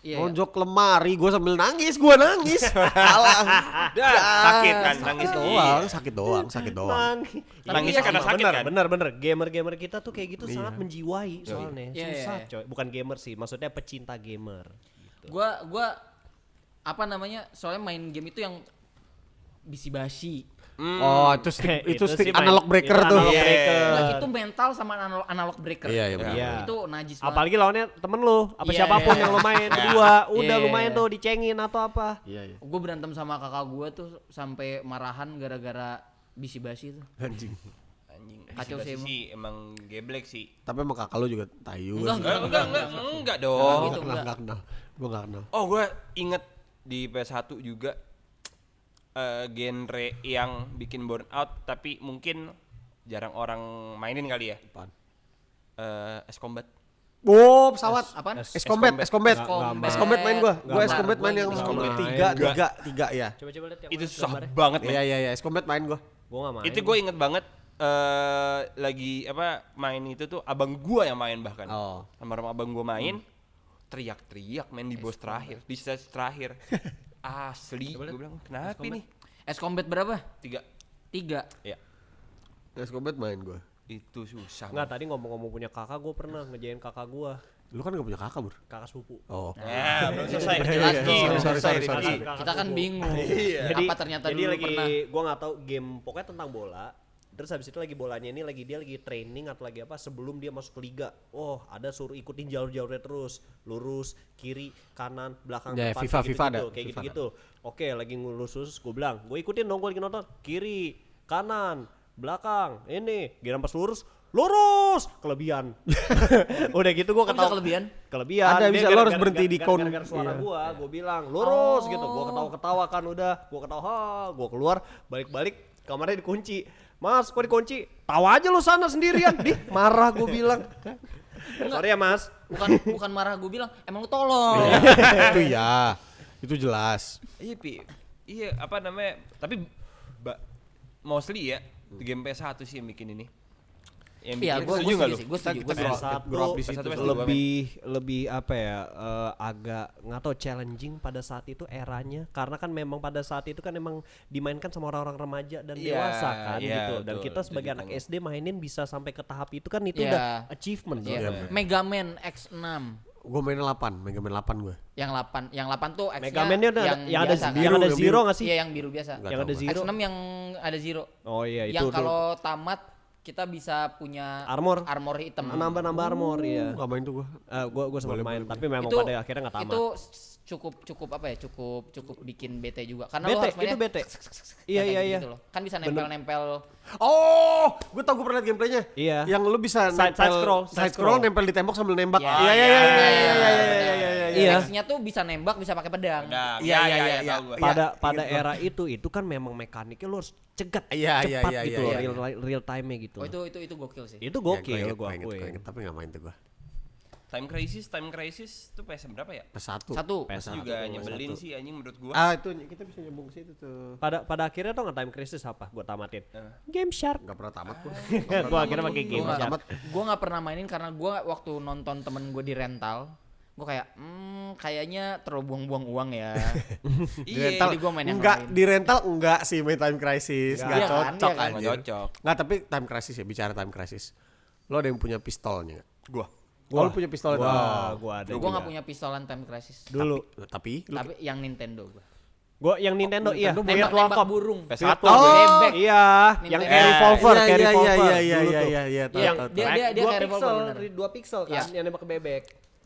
Iya. Nonjok lemari, gue sambil nangis, kalah. Sakit kan, nangis Sakit doang. Nangisnya karena sakit kan? Bener. Gamer kita tuh kayak gitu sangat menjiwai soalnya. Iya, Susah iya. coy. Bukan gamer sih, maksudnya pecinta gamer. Gua apa namanya? Soalnya main game itu yang bisi-basi. Oh, itu stick Itu stick sih main- analog breaker itu tuh. analog breaker. Nah, itu mental sama analog breaker. Iya, benar. Iya. Itu najis banget. Apalagi lawannya temen lu, apa Iya, siapapun iya. yang lu main berdua, udah Iya, lumayan iya. tuh dicengin atau apa. Iya. Gue berantem sama kakak gue tuh sampai marahan gara-gara bisi-basi tuh. Anjing. Anjing. Kacau sih emang. sih, emang geblek sih. Tapi emang kakak lu juga tayu. Enggak dong. gitu. Enggak kenal. Gue enggak kenal. Oh, gue inget di PS1 juga genre yang bikin burnout tapi mungkin jarang orang mainin kali ya. Apaan? S-Combat. Oh, pesawat. Apaan? S-Combat. S-Combat main gua. Gua Nggak S-Combat main yang S-Combat. tiga ya. Coba lihat yang Itu mana susah gambarnya. banget, men. Iya, S-Combat main gua. Gua enggak main. Itu gue inget banget lagi main itu tuh abang gua yang main bahkan. Oh. Sama abang gua main teriak-teriak main di boss terakhir, di stage terakhir. Asli, gue bilang kenapa ini? S-Combat berapa? 3. 3. Ya, S-Combat main gua. itu susah. Enggak, tadi ngomong-ngomong punya kakak, gua pernah ngejain kakak gua, Lu kan gak punya kakak, Bur. kakak sepupu. Oh. Ya, belum selesai. Sorry. Kita kan bingung. Jadi, Apa ternyata jadi dulu lagi pernah. gua nggak tahu game pokoknya tentang bola. Terus habis itu lagi bolanya ini dia lagi training atau lagi apa sebelum dia masuk ke liga. Oh, ada suruh ikutin jalur-jalurnya terus, lurus, kiri, kanan, belakang, Ya, depan, FIFA kayak ada. gitu-gitu, kayak FIFA gitu-gitu. Oke, lagi ngurus, gue bilang, gue ikutin dong, gue lagi nonton. Kiri, kanan, belakang, ini, giliran pas lurus, kelebihan. Udah gitu gue Kok bisa ketawa. kelebihan? Kelebihan. Ada, Dia bisa, lo harus berhenti di count. Gara-gara suara Iya. gue bilang lurus gitu, gue ketawa kan udah, gue ketawa, gue keluar, balik kamarnya dikunci. Mas, kok dikunci? Tahu aja lu sana sendirian. Marah gue bilang. Sorry ya Mas. Bukan marah gue bilang, emang lu tolong. Itu ya. Itu jelas. Iya, Pi. Iya, apa namanya? Tapi mostly ya game PS1 sih yang bikin ini. Yang Iya, bikin gue setuju nggak setuju lu? sih, gue setuju. Kita Gua setuju. PS1 drop di situ. PS1 lebih apa ya, agak nggak tahu challenging pada saat itu eranya, karena kan memang pada saat itu kan emang dimainkan sama orang-orang remaja dan Iya, dewasa kan iya, gitu, dan betul, kita sebagai setuju anak banget. SD mainin bisa sampai ke tahap itu kan itu Iya. udah achievement Iya. sebenarnya. Mega Man X6 Gue mainnya 8, Mega Man 8 gue. yang 8 tuh X-nya Mega Man-nya ada yang ada biasa kan? yang ada Biru, zero nggak sih? Iya, yang biru biasa. Nggak Yang tahu ada gua. zero. X6 yang ada zero. Oh iya itu Yang tuh. kalau tamat kita bisa punya Armor. hitam. Nambah armor ya. Gak main tuh gua. Gue sempat main, tapi memang Itu- pada akhirnya nggak tamat. Itu cukup apa ya? Cukup bikin bete juga. Karena lo Bete, harus mainnya itu bete. Iya kayak iya iya. gitu loh. Kan bisa nempel-nempel. Oh, gue tau gue pernah liat gameplaynya. Iya. Yang lu bisa Side side scroll nempel di tembok sambil nembak. Ya, Iya iya iya iya iya iya. Iya. Nextnya tuh bisa nembak, bisa pakai pedang. Nah, Iya, iya, iya, iya. tahu gua. Pada era itu kan memang mekaniknya lu harus cegat, Iya, iya, cepat iya, gitu, iya, loh, real time-nya gitu. Oh itu gokil sih. Itu Gua gokil inget, gua inget, akuin. tapi gak main tuh gua. Time Crisis tuh PS berapa ya? PS1. Satu. PS1 Juga tuh, nyebelin PS1. sih anjing menurut gua. Ah itu kita bisa nyambung ke situ tuh. Pada akhirnya tuh nggak Time Crisis apa? Gua tamatin. Game Shark. Gak pernah tamat gua. Gua akhirnya pakai Game Gue Shark. nggak pernah mainin karena gue waktu nonton temen gue di rental, gue kayak kayaknya terlalu buang-buang uang ya. Di Iya, rental jadi gua main yang enggak lain. di rental enggak sih main Time Crisis, Enggak. enggak Iya kan, cocok iya kan. anjir. Nggak cocok. Enggak, tapi Time Crisis ya, bicara Time Crisis. Lo ada yang punya pistolnya enggak? Gua. Gua punya pistol itu. Gua ada. Gue juga. nggak punya pistolan Time Crisis. Dulu. Tapi lu Tapi yang Nintendo gue. Gua yang Nintendo iya, Nembak Virtual Cop. burung. PS1 Virtual gue. Bebek. Iya, yang Nintendo. kayak revolver, Iya, kayak iya, revolver. iya, iya, dulu iya, tuh. iya, iya, tahu, Yang tahu, dia tahu. dia Dua kayak revolver pixel, bener. dua pixel kan, Iya. yang nembak ke bebek.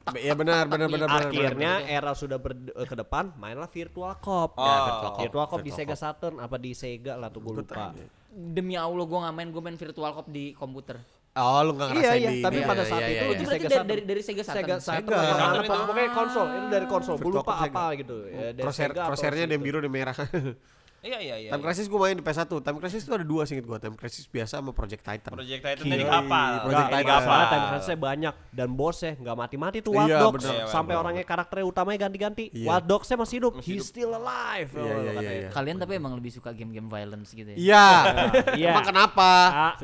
Iya benar benar benar benar. Akhirnya era sudah ke depan, mainlah Virtual Cop. Oh. Ya, Virtual Cop di Sega Saturn apa di Sega lah tuh gue lupa. Demi Allah gue nggak main, gue main Virtual Cop di komputer. Oh, lu enggak Iya ngerasain iya, di tapi ini. pada Iya, saat iya, itu iya, Itu di berarti Sega dari Saturn. dari Sega Saturn. Sega Saturn Sega. atau Saturn itu. pokoknya konsol, itu dari konsol. Gue Virtual lupa Cop Sega. apa gitu. Ya, dari Sega atau Crosshair-nya ada yang situ. biru dan merah. Iya iya iya. Time Crisis gue main di PS1. Time Crisis itu ada dua singkat gue. Time Crisis biasa sama Project Titan. Project Titan Gila. tadi kapal. Project Enggak, Titan. enggak salah Time Crisis banyak dan bosnya nggak mati-mati tuh Wild Iya, Dogs bener. sampai Bener. orangnya karakternya utamanya ganti-ganti. Iya. Wild Dogs-nya masih hidup. Masih He's hidup. still alive. Iya, iya, iya, iya. Kalian tapi emang lebih suka game-game violence gitu ya. Iya. Iya. Emang kenapa?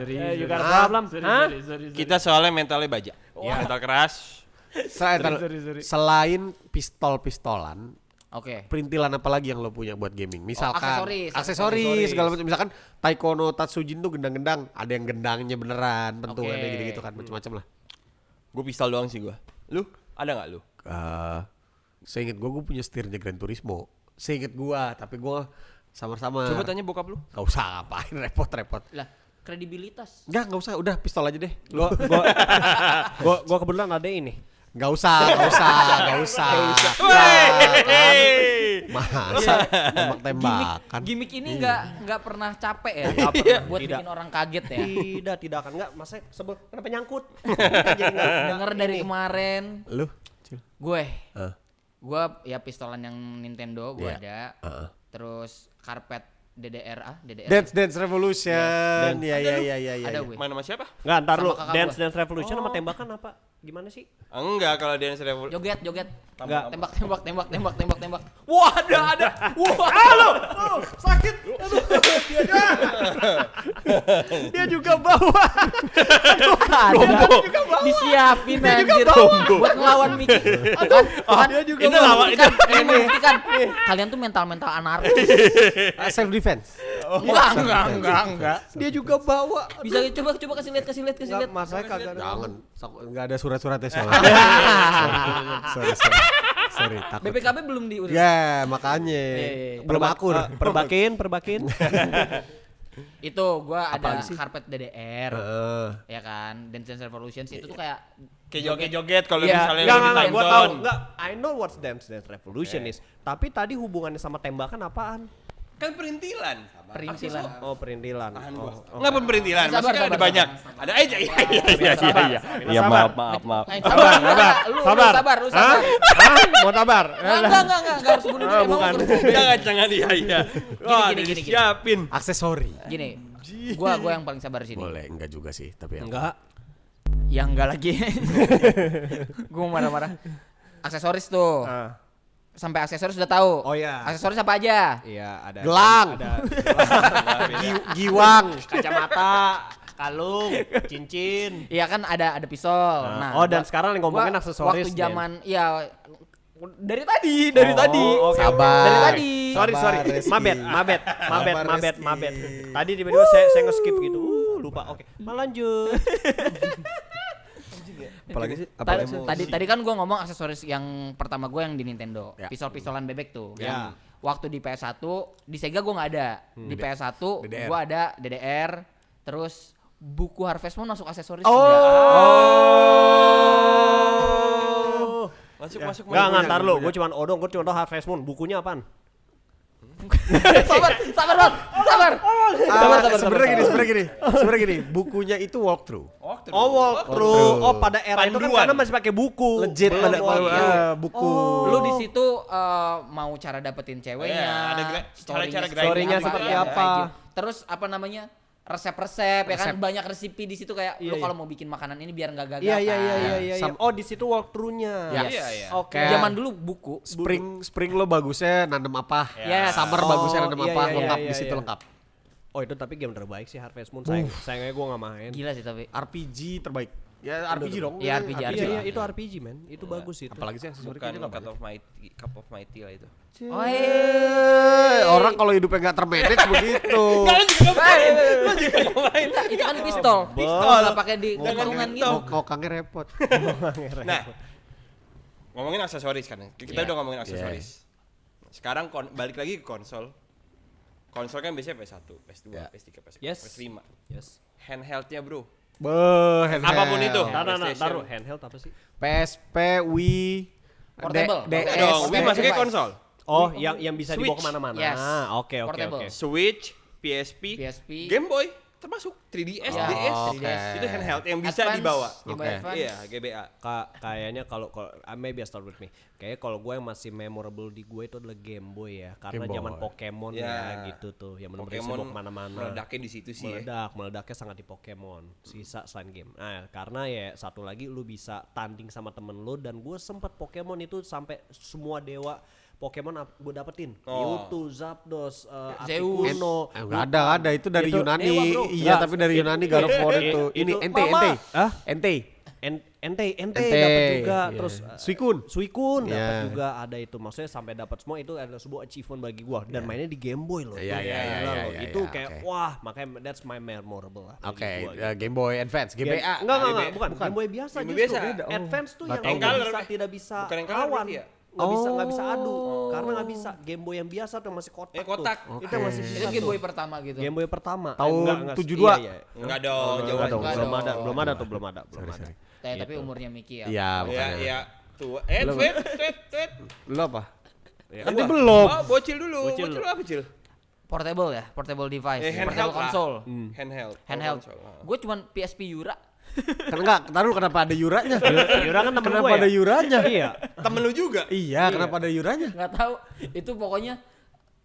You got a problem? Hah? Kita soalnya mentalnya baja. Mental keras. Selain pistol-pistolan, Oke. perintilan apa lagi yang lo punya buat gaming? Misalkan aksesoris. aksesoris segala macam. Misalkan Taikono Tatsujin tuh gendang-gendang, ada yang gendangnya beneran, bentukannya Oke. gitu-gitu kan, macam-macam lah. Gue pistol doang sih gua. Lu ada nggak lu? Seinget gue punya setirnya Gran Turismo. Seinget gua, tapi gua sama-sama. Coba tanya bokap lu. Gak usah ngapain repot-repot. Lah, kredibilitas. Gak usah, udah pistol aja deh. Gua kebetulan ada ini. Gak usah. Masa tembak-tembakan. Gimik ini nggak pernah capek ya, buat Tidak. bikin orang kaget ya. Tidak akan enggak, masa sebel kenapa nyangkut? Denger dari kemarin Lu? Cil. gue Eh. ya pistolan yang Nintendo gue Iya. ada. Terus karpet DDR. Dance Revolution. Iya. Ada gue. Main sama siapa? Enggak, ntar Sama lu kakak Dance gua. Revolution sama tembakan apa? Gimana sih? Enggak, kalau Dance Revolution. Joget. Enggak. Tembak. Wah, ada. Wah, halo. Sakit. Dia juga bawa. Disiapin anjir buat ngelawan Mickey. Kan Dia juga ini bawa. lawan ini membuktikan kalian tuh mental anarkis. Self defense. Enggak. Dia juga bawa. Bisa coba kasih lihat. Enggak, masanya kagak ada. Jangan, nggak ada surat-suratnya soalnya. sorry, takut. BPKB belum diurus. Ya, makanya belum akur. Perbakin. Itu gua ada Apalagi sih? karpet DDR. Heeh. Ya kan, Dance Revolution itu tuh kayak Kayak joget-joget kalau Iya, misalnya enggak, lagi gua nonton. tahu. Enggak, I know what's Dance Revolution is. Tapi tadi hubungannya sama tembakan apaan? Kan perintilan. perintilan. Oh, perintilan. Tahan Oh, gua. oh. Enggak pun perintilan, Sabar, maksudnya ada sabar, banyak. sabar. Ada aja. Iya. Iya, Sabar. maaf. Sabar. Lu Sabar. sabar. Hah? Mau sabar? Enggak harus bunuh diri. Emang bukan. lu harus- Jangan iya. Wah, gini. disiapin. Aksesori. Gini, gua yang paling sabar di sini. Boleh, enggak juga sih, tapi ya. Enggak. Ya enggak lagi. Gua marah-marah. Aksesoris tuh. Sampai aksesoris udah tahu. Oh, iya. Aksesoris apa aja? Iya, ada Gelang. ada Giwang. kacamata, kalung, cincin. Iya kan ada pisau. Nah, Oh, dan gua- sekarang ngomongin gua aksesoris, Waktu Den. zaman iya dari tadi. oke. Sabar. Dari tadi. Sorry. Reski. Mabet. Sabar, Reski. Tadi tiba-tiba saya nge-skip gitu. Lupa. Oke. Lanjut. Apalagi sih? Tadi kan gua ngomong aksesoris yang pertama gua yang di Nintendo. Ya. Pistol-pistolan bebek tuh. Ya. Yang waktu di PS1 di Sega gua nggak ada. Di PS1 DDR. gua ada DDR. Terus buku Harvest Moon masuk aksesoris Oh. Masuk. Enggak, ngantar lu. Gue cuma odong, gue cuma tau Harvest Moon. Bukunya apaan? sabar Ron, sabar. Sebenarnya gini, bukunya itu walkthrough. Oh, walkthrough. Oh, pada era itu kan Panduan. karena masih pakai buku. Legit Belum pada walkthrough. buku. Lu di situ mau cara dapetin ceweknya, Iya, ada cara-cara grinding Story-nya seperti ya, apa. kayak gitu. Terus apa namanya? Resep-resep ya kan, banyak resipi di situ kayak Iya, lu iya. kalau mau bikin makanan ini biar enggak gagal. Iya. kan. Oh, di situ walkthrough-nya. Iya. Oke. Zaman dulu buku. Spring lo bagusnya nanem apa? Yes. Summer Oh, bagusnya nanem iya, apa? iya, Lengkap iya, di situ iya. lengkap. Oh, itu tapi game terbaik sih Harvest Moon. Sayangnya gue gak main. Gila sih tapi. RPG terbaik. Ya RPG dong. Iya, RPG. Iya, itu RPG, men. Itu bagus itu. Apalagi sih aksesori Bukan kayaknya nggak Cup of Mighty lah itu. Oh, Orang kalau hidupnya nggak termanage begitu. Enggak, itu kan pistol. Enggak pakai di gantungan gitu. Ngokangnya repot. Nah, ngomongin aksesoris kan. Kita Iya. udah ngomongin aksesoris. Sekarang balik lagi ke konsol. Konsol kan biasanya PS1, PS2, PS3, PS4, Yes. PS5. Yes. Handheldnya bro. Handheld. Apapun itu. Taruh handheld apa sih? PSP, Wii, Portable. DS. Enggak dong, Wii masuknya device. konsol. Oh, yang bisa dibawa Switch. kemana-mana. Yes. Oke. Portable. Switch, PSP, PSP. Game Boy termasuk 3DS, Ya. DS. Oke. Itu handheld yang bisa Advance, dibawa. Game Boy Oke. Advance. Iya, GBA. Kayaknya kalau maybe I start with me. Kayaknya kalau gue yang masih memorable di gue itu adalah Game Boy ya, karena Game zaman Boy. Pokemon Ya. ya gitu tuh, yang benar-benar bisa Pokemon dibawa kemana-mana. meledaknya di situ sih ya. Meledaknya sangat di Pokemon. Sisa selain game. Nah, karena ya satu lagi lu bisa tanding sama temen lu, dan gue sempat Pokemon itu sampai semua dewa Pokemon gue dapetin. Oh. Mewtwo, Zapdos, Zeus. Articuno. Nggak ada itu dari Itu Yunani. dewa, bro. Iya, Nggak, tapi dari Yunani God of War itu. Ini itu- ente. Hah? Ente. Ente dapat juga, terus Suicune dapat Iya. juga, ada itu, maksudnya sampai dapat semua itu adalah sebuah achievement bagi gua, dan mainnya di Game Boy loh. Iya, Itu iya, gila iya, loh. iya, Itu iya, kayak oke. wah, makanya that's my memorable lah. bagi Oke, gua gitu. Game Boy Advance, GBA. Enggak, GBA. bukan. Game Boy biasa Game Boy justru. biasa. Advance tuh yang Yang nggak color, bisa, Pak. tidak bisa Bukan yang color lawan. berarti ya? Nggak bisa adu, karena nggak bisa. Game Boy yang biasa tuh masih kotak. Kotak. Tuh. Itu masih Itu bisa Game tuh. Boy pertama gitu. Game Boy pertama. Tahun Enggak, 72. iya. Enggak dong, jauh Enggak dong, Enggak belum dong. ada, belum ada. Sorry. Tapi umurnya Miki ya. Iya, Iya, makanya. iya. Tua. Belum. Tweet. Lu apa? Ya, Kan dia Wah. belum. Oh, bocil dulu. Bocil. Bocil apa, Cil? Portable ya, portable device. Handheld Portable lah. console. Handheld. Handheld. Konsol. Gue cuman PSP Yura. Kan enggak, taruh kenapa ada Yuranya? Yura kan temen Kenapa gue ada ya? Yuranya? Iya. Temen lu juga? Iya, kenapa ada Yuranya? Nggak tahu. Itu pokoknya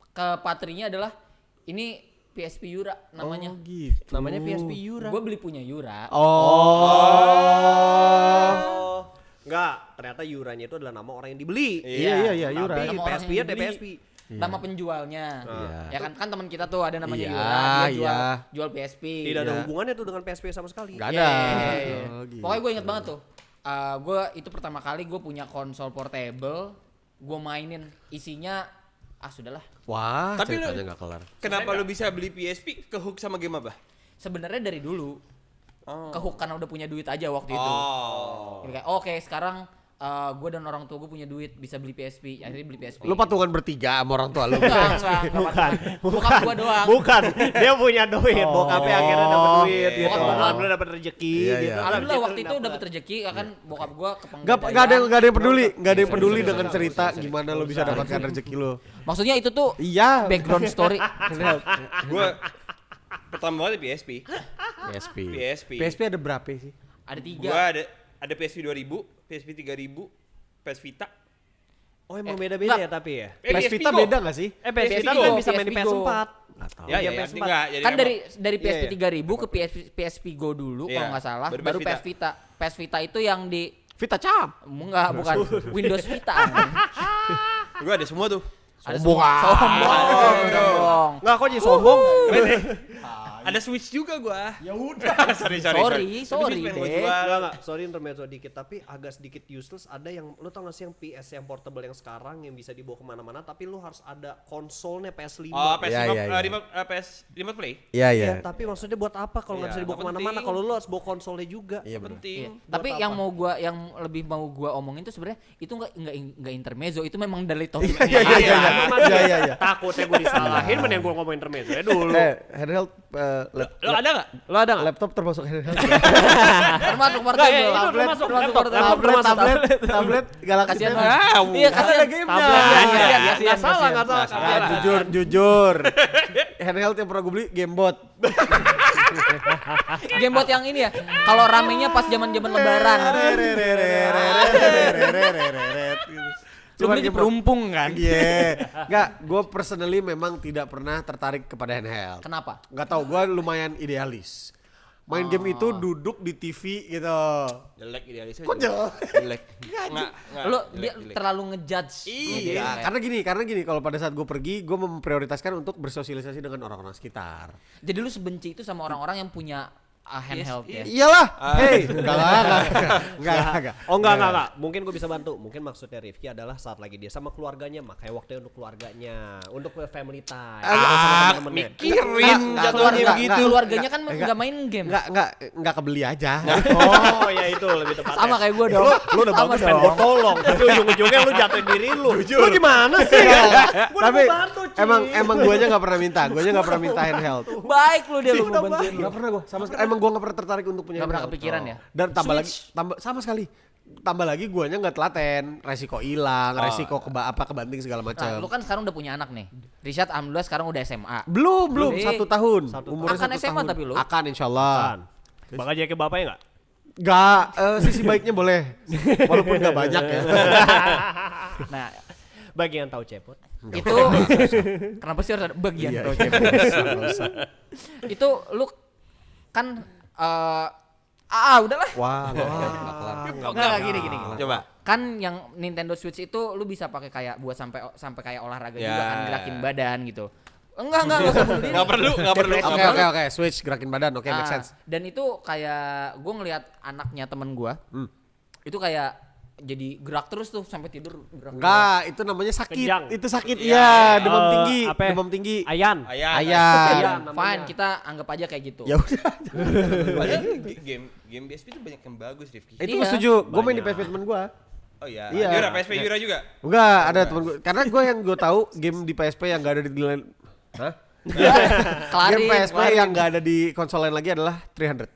ke patrinya adalah ini PSP Yura namanya. Oh, gitu. Namanya PSP Yura. Gue beli punya Yura. Oh. Enggak, ternyata Yuranya itu adalah nama orang yang dibeli. Iya, Yura. Tapi Nama orang PSP yang ya dibeli. PSP. Nama penjualnya. Iya. Ya kan teman kita tuh ada namanya Iya, Yura, dia jual iya. jual PSP. Tidak ada Iya. hubungannya tuh dengan PSP sama sekali. Enggak Iya, ada. iya, iya. Oh, gitu. Pokoknya gue inget banget tuh. Gue itu pertama kali gue punya konsol portable. Gue mainin isinya sudahlah. Wah, Tapi lu- ceritanya enggak kelar. Kenapa lu bisa beli PSP ke hook sama game apa? Sebenarnya dari dulu Oh. ke hook karena udah punya duit aja waktu itu. Oh. Jadi kayak oke sekarang gue dan orang tua gue punya duit bisa beli PSP. Akhirnya beli PSP. Lu patungan bertiga sama orang tua lu. Enggak, bukan. Bokap gue doang. Bukan, dia punya duit, bokapnya akhirnya dapat duit gitu. Bokap gua doang. Alhamdulillah dapat rezeki Iya, gitu. iya. Alhamdulillah waktu itu dapat rezeki ya kan bokap gue ke Enggak ada yang peduli, enggak ada yang Sorry, peduli sorry, dengan sorry, cerita sorry. gimana lu bisa dapatkan rezeki lu. Maksudnya itu tuh Iya. background story. Gue pertama kali PSP. PSP ada berapa sih? Ada Gue 3. ada PSP 2000, PSP 3000, PS Vita. Oh, emang beda-beda enggak. ya tapi ya? PS Vita Go. beda enggak sih? PS Vita Go, kan bisa main di PSP Go. PS4. Enggak tahu. Ya, Iya, ya, PS4. enggak. Jadi Kan emang- dari Iya, PSP iya. 3000 ke PSP Go dulu Iya, kalau nggak salah, baru baru PS PS Vita. PS Vita itu yang di Vita Champ. enggak bukan Windows Vita. gue ada semua tuh. Ada Sombong semua. Sombong. Sombong. Enggak, kok jadi sombong? Ada Switch juga gue. Ya udah. sorry. Sorry, Switch pengen gua deh. jual. Enggak, sorry intermezzo dikit, tapi agak sedikit useless. Ada yang, lu tau gak sih yang PS yang portable yang sekarang yang bisa dibawa kemana-mana, tapi lu harus ada konsolnya PS5. Oh, PS5, Iya, iya. PS5 Play. Iya, Ya, tapi maksudnya buat apa kalau nggak Iya, bisa dibawa nggak kemana-mana? penting. Kalau lu harus bawa konsolnya juga. Iya benar. Penting. Iya. Buat Tapi apa? yang lebih mau gua omongin tuh sebenarnya itu enggak intermezzo, itu memang dari tahun. Iya. Takutnya gue disalahin, mending gue ngomong intermezzo ya dulu. Handheld Lo ada nggak? Lo ada nggak? laptop termasuk handheld. Termasuk Nggak, portable. itu tablet, termasuk laptop, laptop, tablet Galaxy Kasihan Tab. banget. Iya, Kan kasihan. ada gamenya. Nggak salah, nggak salah. Ya, jujur. Handheld yang pernah gue beli Gamebot. Gamebot yang ini ya. Kalau ramenya pas zaman-zaman lebaran. Lu beli di perumpung kan? Iya. Enggak, gue personally memang tidak pernah tertarik kepada handheld. Kenapa? Enggak tahu, gue lumayan idealis. Main game itu duduk di TV gitu. Jelek idealisnya. Kok jelek? Jelek. Enggak. Lu dia terlalu ngejudge. Iya, karena gini kalau pada saat gue pergi, gue memprioritaskan untuk bersosialisasi dengan orang-orang sekitar. Jadi lu sebenci itu sama orang-orang yang punya handheld ya? Iyalah, hey, enggak. Oh enggak. Mungkin gue bisa bantu. Mungkin maksudnya Rifki adalah saat lagi dia sama keluarganya, makanya waktunya untuk keluarganya, untuk family time. sama temen-temennya. Mikirin jatuhnya begitu. Keluarganya kan nggak main game. Enggak kebeli aja. Oh ya itu lebih tepatnya. Sama kayak gue dong. Lu udah Sama bagus pengen dong. gue tolong. Tapi ujung-ujungnya lu jatuhin diri lu. Lu gimana sih? Tapi emang guanya enggak pernah minta. Guanya enggak pernah minta handheld. Baik lu dia lu mau bantuin lu. Enggak pernah gua. Sama sekali emang gua enggak pernah tertarik untuk punya Nggak pernah handheld. kepikiran ya? Dan tambah Switch. lagi sama sekali. Tambah lagi guanya enggak telaten, resiko hilang, resiko kebanting segala Nah, macam. lu kan sekarang udah punya anak nih. Rishad alhamdulillah sekarang udah SMA. Belum Eh, 1 tahun. Umurnya Akan 1 SMA tahun. tapi lu? Akan insyaallah. Bakal jadi ke bapaknya enggak? Enggak, sisi baiknya boleh. Walaupun enggak banyak ya. Nah, Bagi yang tahu cepot. itu kenapa sih harus ada bagian Iya, tuh? iya, nggak usah. Itu lu kan udahlah. Wah, enggak kelar. Enggak gini. Coba. Kan yang Nintendo Switch itu lu bisa pakai kayak buat sampai kayak olahraga juga Ya. kan, gerakin badan gitu. Enggak usah bunuh diri. Enggak perlu. Oke, switch gerakin badan. Oke, make sense. Dan itu kayak gue ngelihat anaknya temen gue, itu kayak jadi gerak terus tuh sampai tidur gerak. Enggak, itu namanya sakit. Kejang. Itu sakit. Iya, Iya, iya. demam tinggi. Apa ya? Demam tinggi. Ayan. Ayan. namanya. Fine, kita anggap aja kayak gitu. Ya udah. Padahal game BSP itu banyak yang bagus, Rifki. Itu Iya. gue setuju. Gue main di Banyak. PSP temen gue. Oh iya. Iya. Yura, PSP Yura juga. Enggak, ada temen gue. Karena gue yang gue tahu game di PSP yang gak ada di lain. Hah? Kelarin, Game PSP kelarin. yang gak ada di konsol lain lagi adalah 300.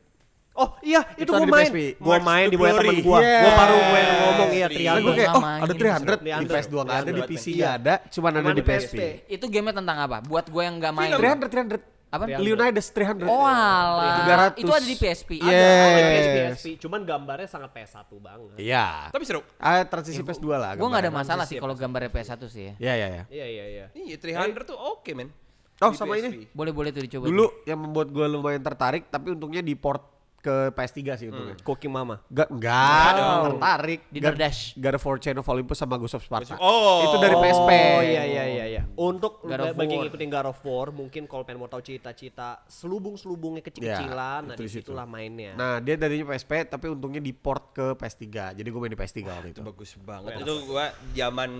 Oh iya, itu Itu ada gue di main. PSP. Gue main di bawah temen gue. Yeah. Gue baru gue ngomong iya Karena trial. gue kayak, Nggak oh main ada ini 300 di Leander. PS2 gak ada, di Leander. PC Iya. ada, cuman ada Cuman di di PSP. Itu gamenya tentang apa? Buat gue yang nggak main. 300. Apa? Leonidas 300. Oh alah. 300. Itu ada di PSP. Yes. PSP, cuman gambarnya sangat PS1 banget. Iya. Tapi seru. Transisi PS2 lah. Gue nggak ada gambarnya. masalah sih kalau gambarnya PS1 sih ya. Iya. Iya. Iya, 300 tuh oke, men. Oh, Di sama PSP. ini. Boleh tuh dicoba. Dulu yang membuat gue lumayan tertarik, tapi untungnya di port ke PS3 sih untungnya. Cooking Mama. Enggak tertarik. Dinner Dash. God of War Chain of Olympus sama Ghost of Sparta. Oh. Itu dari PSP. Oh iya. Untuk God of bagi War. ngikutin God of War, mungkin kalau pengen mau tahu cita-cita selubung-selubungnya kecil-kecilan, nah itu di di situ. situlah mainnya. Nah, dia tadinya PSP tapi untungnya di port ke PS3. Jadi gue main di PS3 waktu itu. Itu bagus banget. Itu gua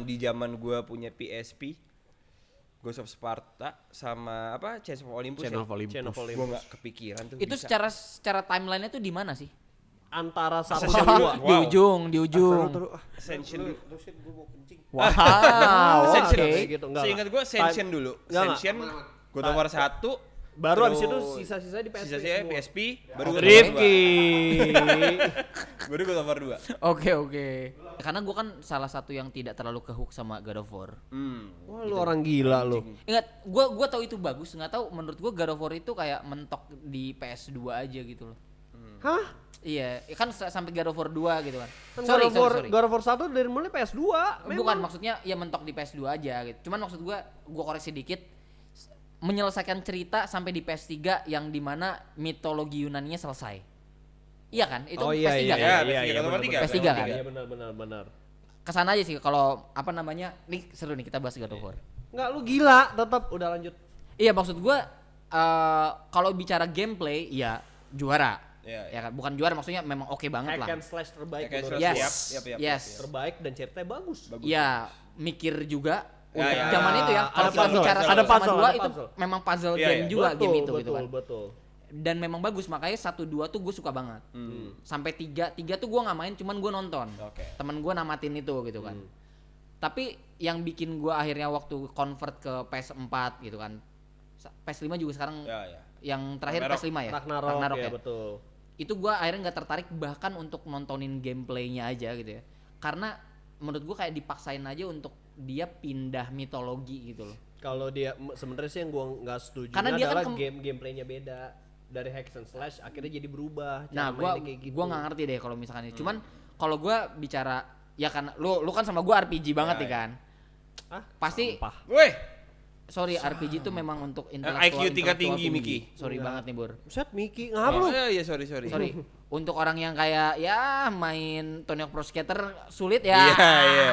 di zaman gua punya PSP, Ghost of Sparta sama apa? Chains of Olympus. Chain ya? of Olympus. Chain of Olympus. Gua enggak kepikiran tuh. Itu bisa. secara timelinenya tuh di mana sih? Antara satu Ascension dan dua. Wow. Di ujung. Ascension. Wow. Ascension. Oke. Kayak gitu, enggak. Seingat gua Ascension dulu. Enggak. Ascension God of War 1 Baru abis itu terus sisa-sisa di PSP. sisa-sisa semua. PSP baru God of War Rifki. 2. Baru God of War 2. Oke. Karena gue kan salah satu yang tidak terlalu kehook sama God of War. Wah, lu orang gila lu. Ingat, gue tahu itu bagus. Nggak tahu, menurut gue God of War itu kayak mentok di PS2 aja gitu loh. Hah? Iya, kan sampai God of War 2 gitu kan. Kan Sorry. God of War 1 dari mulai PS2. Bukan, maksudnya ya mentok di PS2 aja gitu. Cuman maksud gue koreksi dikit, menyelesaikan cerita sampai di PS3 yang dimana mitologi Yunani-nya selesai. Iya kan? Itu Oh iya PS3 iya kan? iya PS3 iya nomor benar, tiga, benar. PS3 kan? Iya benar. Kesana aja sih kalau apa namanya, nih seru nih kita bahas God of War. Enggak, lu gila, tetap udah lanjut. Iya maksud gue kalau bicara gameplay ya juara. Iya, Ya kan, bukan juara maksudnya memang oke banget lah. Hack and slash terbaik Hack and menurut slash. gua. Yes. Yap. Yes. Terbaik dan ceritanya bagus. Ya mikir juga Ya, untuk ya, zaman ya. itu ya. Kalau Ada kita puzzle, bicara ada satu sama puzzle, dua ada itu puzzle. memang puzzle Iya, game iya. juga game itu gitu kan. Betul. Dan memang bagus, makanya 1-2 tuh gue suka banget. Sampai 3 tuh gue nggak main, cuman gue nonton. Oke. Temen gue namatin itu gitu kan. Tapi yang bikin gue akhirnya waktu convert ke PS4 gitu kan, PS5 juga sekarang Ya, ya. yang terakhir Ragnarok. PS5 ya. Ragnarok ya betul. Itu gua akhirnya nggak tertarik bahkan untuk nontonin gameplaynya aja gitu ya. Karena menurut gua kayak dipaksain aja untuk dia pindah mitologi gitu loh. Kalau dia sebenarnya sih yang gua nggak setuju Karena dia kan adalah gameplaynya beda dari hack and slash akhirnya jadi berubah. Cara Nah, gua mainnya kayak gitu. gua nggak ngerti deh kalau misalkan ini. Cuman kalau gua bicara ya kan lu kan sama gua RPG banget nih kan. Ah, Pasti sampah. Woi, sorry RPG itu memang untuk IQ intelektual tingkat intelektual tinggi, Miki. Sorry banget nih, Bur. Buset Miki, ngapa lu? Oh, iya, sorry. Sorry. Untuk orang yang kayak ya main Tony Hawk Pro Skater sulit ya. Iya.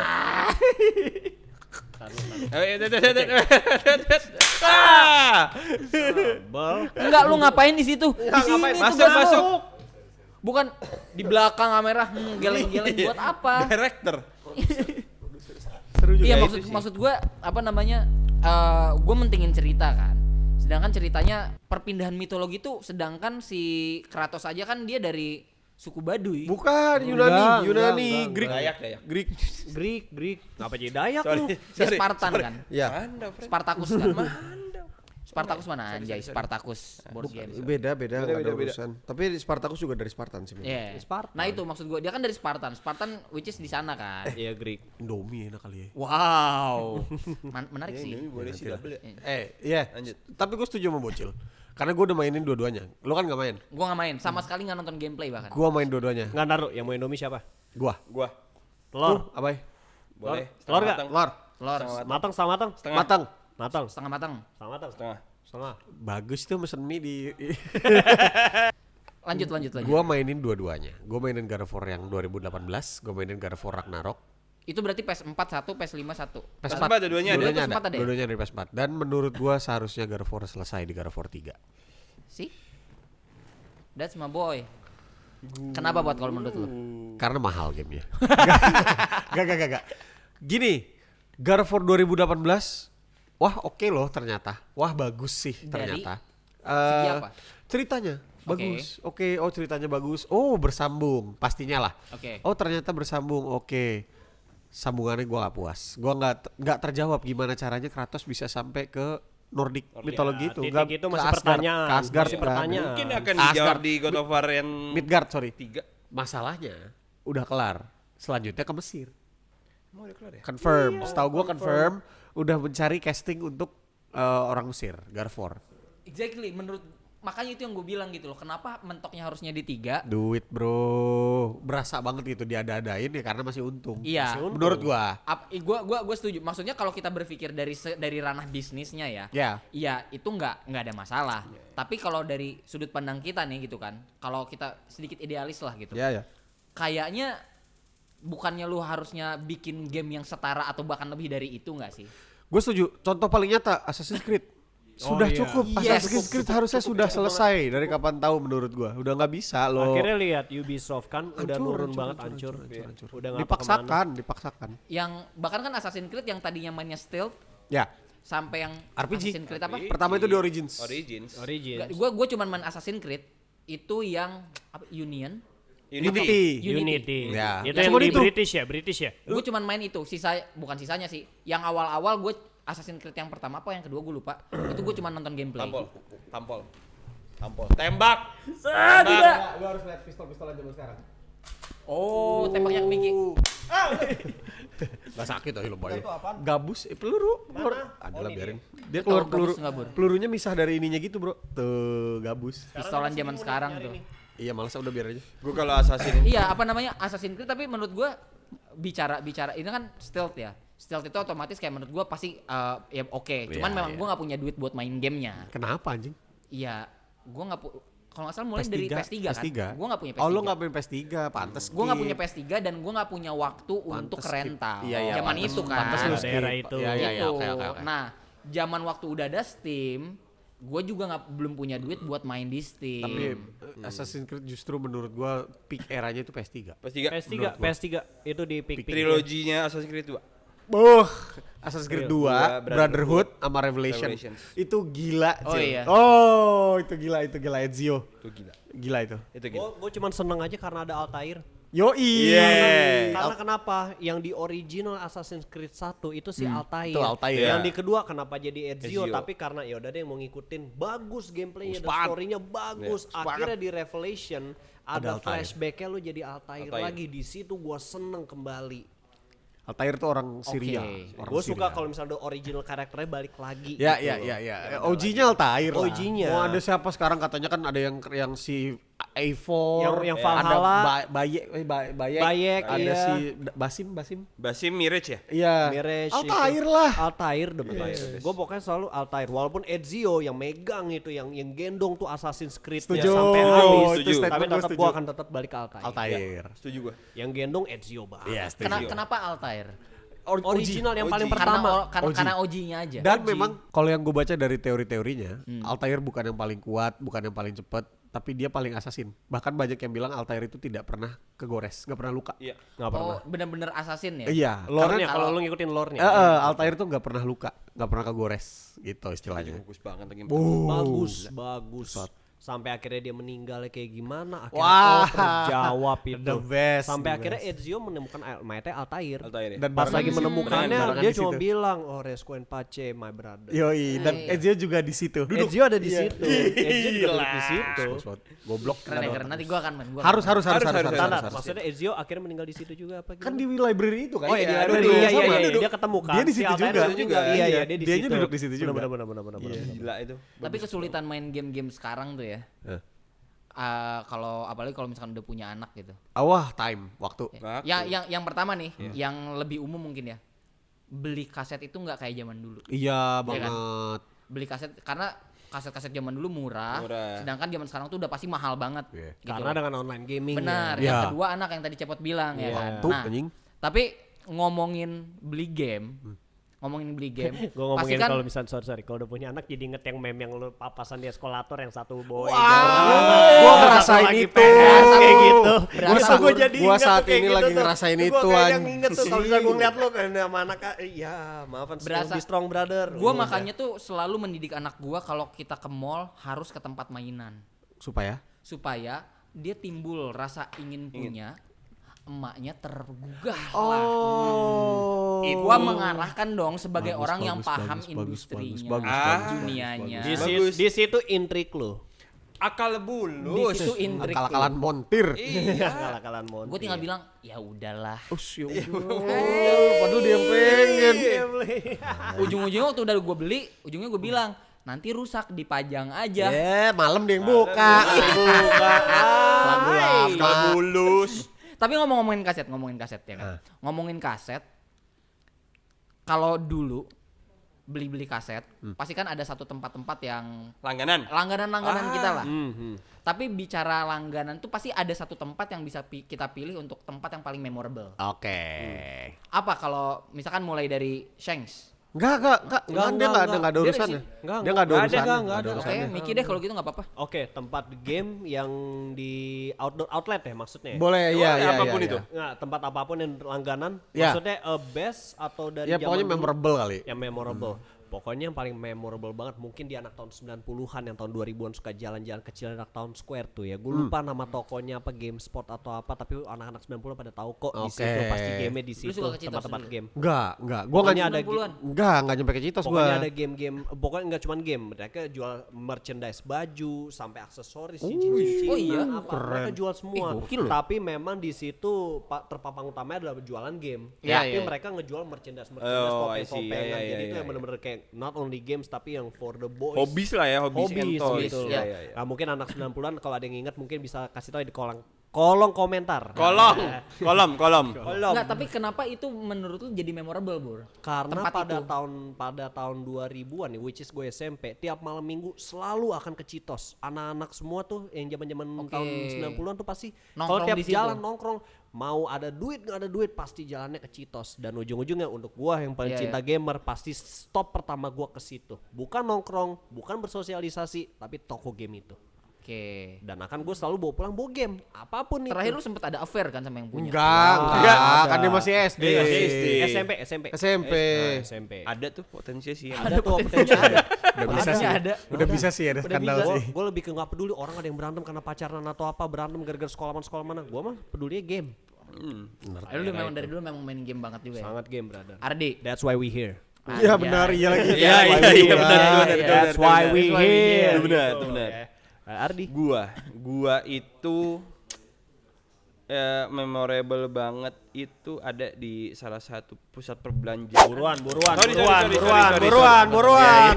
Ah! Bal. Enggak, lu ngapain di situ? Di sini ngapain? tugas lu. Masuk. Bukan di belakang kamera geleng-geleng buat apa? Director. Seru juga. Iya itu maksud sih. maksud gue apa namanya? Gue mentingin cerita kan. Sedangkan ceritanya perpindahan mitologi tuh sedangkan si Kratos aja kan dia dari suku Baduy. Bukan Enggak, Yunani, enggak, Greek. Dayak. Greek. Ngapa jadi Dayak Sorry. lu? Dia Spartan kan. Ya. Anda, friend. Spartacus kan. Anda. Spartacus mana anjay? Spartacus board game. Beda, nggak ada Beda. urusan. Tapi Spartacus juga dari Spartan sih. Iya. Spartan. Nah itu maksud gue dia kan dari Spartan. Spartan which is di sana kan. Iya Greek. Indomie enak kali ya. Wow. Menarik Ya, sih. ini boleh sih double ya. Iya. Lanjut. Tapi gue setuju sama Bocil. Karena gue udah mainin dua-duanya. Lo kan nggak main. Gue nggak main sama sekali nggak nonton gameplay bahkan. Gue main dua-duanya. Enggak naruh yang mau Indomie siapa? Gua. Telur. Apa ya? Boleh. Telur nggak? Telur. Telur Matang sama matang. Setengah. Matang. Matang. setengah matang. Sama matang. Setengah. Setengah. Bagus tuh mesen mie di. Lanjut. Gua mainin dua-duanya. Gua mainin God of War yang 2018. Gua mainin God of War Ragnarok. Itu berarti PS4 1, PS5 1. PS4 dua-duanya ada? PS4 ada ya? Dua-duanya dari PS4. Dan menurut gua seharusnya God of War selesai di God of War 3. See? That's my boy. Kenapa buat kalau menurut lu? Karena mahal gamenya. Gak. Gini, God of War 2018, wah oke loh ternyata. Wah bagus sih Dari ternyata. segi apa? Ceritanya bagus. Oke, oh ceritanya bagus. Oh bersambung, pastinya lah. Oke. Oh ternyata bersambung, oke. Sambungannya gua nggak puas. Gua nggak terjawab gimana caranya Kratos bisa sampai ke Nordic mitologi itu. titik Nggak itu ke masih Asgard. pertanyaan. Ke Asgard, Masih nggak. pertanyaan. Mungkin akan Asgard. dijawab di God of War yang Midgard, sorry. 3. Masalahnya udah kelar. Selanjutnya ke Mesir. Mau udah kelar ya? Confirm. Setahu gua confirm udah mencari casting untuk orang Mesir, God of War. Exactly, makanya itu yang gue bilang gitu loh. Kenapa mentoknya harusnya di 3? Duit bro, berasa banget gitu diada-adain ya karena masih untung. Iya. Menurut gua. Gua setuju. Maksudnya kalau kita berpikir dari ranah bisnisnya ya. Ya. Iya, itu nggak ada masalah. Tapi kalau dari sudut pandang kita nih gitu kan. Kalau kita sedikit idealis lah gitu. Ya. Kayaknya bukannya lu harusnya bikin game yang setara atau bahkan lebih dari itu nggak sih? Gue setuju. Contoh paling nyata Assassin's Creed. Sudah iya. cukup. Yes. Assassin's Creed harusnya sudah selesai dari kapan tahu menurut gua. Udah nggak bisa loh. Akhirnya lihat Ubisoft kan udah Hancur, nurun hancur, banget hancur, hancur. hancur. Udah ngapa kemana. Dipaksakan. Yang bahkan kan Assassin's Creed yang tadinya mainnya stealth Ya. sampai yang RPG. Assassin's Creed apa? Pertama itu di Origins. Origins. Gue cuman main Assassin's Creed itu yang apa Union. Unity. Ya. Itu Ya, yang cuman di itu. British ya. Gue cuman main itu, bukan sisanya sih. Yang awal-awal gue Assassin's Creed yang pertama apa yang kedua gue lupa. Itu gue cuman nonton gameplay. Tampol. Tembak. Tidak. Lu harus lihat pistol-pistolan zaman sekarang. Oh, tembaknya ke Miki. Gak sakit aja lo bayar. Gabus, peluru. Adalah biarin. Dia keluar Gabus peluru. nggak, Bur? Pelurunya misah dari ininya gitu bro. Tuh gabus. Pistolan zaman sekarang tuh. Iya males udah biar aja. Gue kalau Assassin Iya, apa namanya Assassin's Creed tapi menurut gue bicara ini kan stealth ya. Stealth itu otomatis kayak menurut gue pasti ya oke. Cuman Iya, memang iya. gue nggak punya duit buat main gamenya. Kenapa anjing? Iya, gue nggak kalau nggak salah mulai dari PS3 kan. Gue nggak punya PS3. Oh lo nggak punya PS3, pantes. Gue nggak punya PS3 dan gue nggak punya waktu untuk skip. rental. Iya, Zaman pantes. itu kan. Pantes lu skip. Daerah itu. Iya, iya, Gitu. oke. Nah, zaman waktu udah ada Steam, gue juga belum punya duit buat main di Steam. Tapi Assassin's Creed justru menurut gua peak eranya itu PS3. PS3 itu di pick triloginya Assassin's Creed 2. Assassin's Creed 2, Dua, Brotherhood sama Revelation. Revelations. Itu gila, Oh, Cil. iya. Oh, itu gila Ezio. Itu gila. Gila itu. Itu gila. Gue cuman seneng aja karena ada Altair. Yoi. Karena kenapa? Yang di original Assassin's Creed 1 itu si Altair. Itu Altair. Yang Iya. di kedua kenapa jadi Ezio? Ezio. Tapi karena ya udah deh mau ngikutin bagus gameplaynya dan Sepakat. storynya bagus. Akhirnya di Revelation ada Altair. flashbacknya lu jadi Altair Altair. lagi. Di situ gua seneng kembali. Altair tuh orang Syria. Orang Gue suka Syria. kalau misalnya the original karakternya balik lagi. Ya, gitu ya. loh. OG-nya Altair lah. OG-nya. Mau ada siapa sekarang katanya kan ada yang si Eivor, Yang ada Valhalla. Bayek, ada iya. si Basim. Basim Mirage ya? Iya. Mirage Altair itu. lah. Altair Gue pokoknya selalu Altair. Walaupun Ezio yang megang itu, yang gendong tuh Assassin's Creed Setuju. sampai habis. Setuju. Tapi Statement gua tetap setuju. gue akan tetap balik ke Altair. Altair. Setuju gua. Yang gendong Ezio banget. Iya, setuju. Kenapa Altair? Original yang paling OG. pertama. Karena OG-nya aja. Dan memang kalau yang gue baca dari teori-teorinya, Altair bukan yang paling kuat, bukan yang paling cepat, tapi dia paling assassin. Bahkan banyak yang bilang Altair itu tidak pernah kegores, nggak pernah luka. Iya. Nggak pernah. Oh, bener-bener assassin ya? Iya. Lore-nya Karena kalau lu ngikutin lore-nya. Altair tuh nggak pernah luka, nggak pernah kegores, gitu istilahnya. Bagus banget lagi. Bagus. Sampai akhirnya dia meninggal kayak gimana? Wah. Terjawab itu. The best, Sampai the akhirnya Ezio menemukan mayatnya Altair. Altair ya? Dan Pas barengan lagi di situ. menemukannya Barengan dia di cuma situ. bilang, "Oh, rescue and pace, my brother." Yoi, dan Ezio juga di situ. Ezio ada di situ. Ezio juga Gila. di situ. Goblok. Keren ya, keren. Nanti gua akan main. Harus. Tanda, maksudnya Ezio akhirnya meninggal di situ juga apa Kan gimana? di library itu kan? Oh iya, di Iya, library. duduk Iya, sama. iya, Duduk. dia ketemu kan. Dia di Si situ Altair juga. meninggal. Iya, iya, dia di Dianya situ. duduk di situ juga. Benar. Gila itu. Tapi kesulitan main game-game sekarang tuh ya. Eh. Kalau apalagi kalau misalkan udah punya anak gitu. Wah, time, waktu. Waktu. Yang pertama nih, yang lebih umum mungkin ya. Beli kaset itu nggak kayak zaman dulu. Iya kan? banget. Beli kaset karena kaset-kaset zaman dulu murah, Murah. sedangkan zaman sekarang tuh udah pasti mahal banget. Iya. Gitu. Karena dengan online gaming. Benar. ya. Yang Iya. kedua anak yang tadi Cepot bilang ya kan. Tuh, Nah, anjing. tapi ngomongin beli game, Gue pasti ngomongin kan kalau misalnya sorry kalau udah punya anak jadi inget yang meme yang lu papasan di eskalator yang satu boy. Gua ngerasain itu. Kayak gitu. Berasa. Gua jadi Gua inget saat tuh kayak ini gitu lagi tuh. ngerasain Gua itu, kayak yang inget tuh kalau misalnya gue anjing. ngeliat lu kayak sama anak, iya maafan Berasa. be strong brother. Gua makanya tuh selalu mendidik anak gua kalau kita ke mall harus ke tempat mainan Supaya supaya dia timbul rasa ingin punya, emaknya tergugah lah. Oh. Gua mengarahkan dong sebagai Bagus, orang yang bagus, paham bagus, industrinya, bagus, dunianya. di situ intrik lu. Akal Di bulus. situ intrik. akal-akalan montir. Iya. Kalah-kalahan mon. Gue tinggal bilang ya udahlah. Ya padahal dia yang pengen. Ujung-ujungnya waktu udah gue beli, ujungnya gue bilang nanti rusak dipajang aja. Malam dia yang buka. Lagu Akal lama. bulus. Tapi ngomongin kaset ya kan. Ngomongin kaset, kalau dulu beli kaset, pasti kan ada satu tempat-tempat yang Langganan. langganan kita lah. Mhm. Tapi bicara langganan tuh pasti ada satu tempat yang bisa kita pilih untuk tempat yang paling memorable. Oke. Apa kalau misalkan mulai dari Shanks? Enggak. Dia enggak ada Dia urusannya. di sini. Enggak, Dia enggak ada enggak ada, urusannya. enggak Nggak ada. Oke, Miki deh kalau gitu nggak apa-apa. Oke, tempat game yang di outlet ya maksudnya. Boleh, iya. apapun itu. Nah, tempat apapun yang langganan, Ya. maksudnya best atau dari Ya zaman pokoknya dulu memorable kali. yang memorable. Pokoknya yang paling memorable banget mungkin di anak tahun 90-an yang tahun 2000-an suka jalan-jalan kecil anak Town Square tuh ya. Gue lupa nama tokonya apa, GameSpot atau apa, tapi anak-anak 90-an pada tahu kok di situ Oke. pasti game di Lu situ suka ke Citos tempat-tempat dulu? game. Enggak. Gua Pokoknya enggak ada 90-an. enggak nyampe ke Citos Pokoknya gua. ada game-game, pokoknya nggak cuma game, mereka jual merchandise baju sampai aksesoris, cincin-cincin, Oh iya? apa, mereka jual semua. gokil loh. Tapi memang di situ terpapang utamanya adalah jualan game. Iya, Tapi iya. mereka ngejual merchandise Oh, I see. topeng-topengan. Iya, iya, Jadi itu iya, yang iya. benar-benar kayak not only games tapi yang for the boys. Hobis lah ya, hobis and toys. gitu. Iya, iya, iya. Nah, mungkin anak 90-an kalau ada yang ingat mungkin bisa kasih tahu di kolom komentar. Kolom. Enggak, tapi kenapa itu menurut lu jadi memorable, Bur? Karena Tempat pada itu. tahun 2000-an nih, which is gue SMP, tiap malam minggu selalu akan ke Citos. Anak-anak semua tuh yang zaman-zaman Oke. tahun 90-an tuh pasti Nongkrong kalau tiap di situ. jalan nongkrong, mau ada duit nggak ada duit pasti jalannya ke Citos. Dan ujung-ujungnya untuk gua yang paling Iya, cinta gamer pasti stop pertama gua ke situ. Bukan nongkrong, bukan bersosialisasi, tapi toko game itu. Oke. Dan akan gue selalu bawa pulang bawa game apapun itu. Terakhir lu sempet ada affair kan sama yang punya? Enggak, kan dia masih SD. SD. SMP. SMP. Ada tuh potensinya sih. Ada tuh potensi ada. Udah bisa sih. Ada. Udah bisa sih ada skandal sih. Gue lebih ke nggak peduli orang ada yang berantem karena pacaran atau apa, berantem gara-gara sekolah mana. Gue mah pedulinya game. Lu memang dari dulu memang main game banget juga ya. Sangat game, brother. Ardi. That's why we here. Iya benar, iya lagi. Iya benar. That's why we here. Itu benar, itu benar. Ardi. Gua itu memorable banget itu ada di salah satu pusat perbelanjaan. Buruan.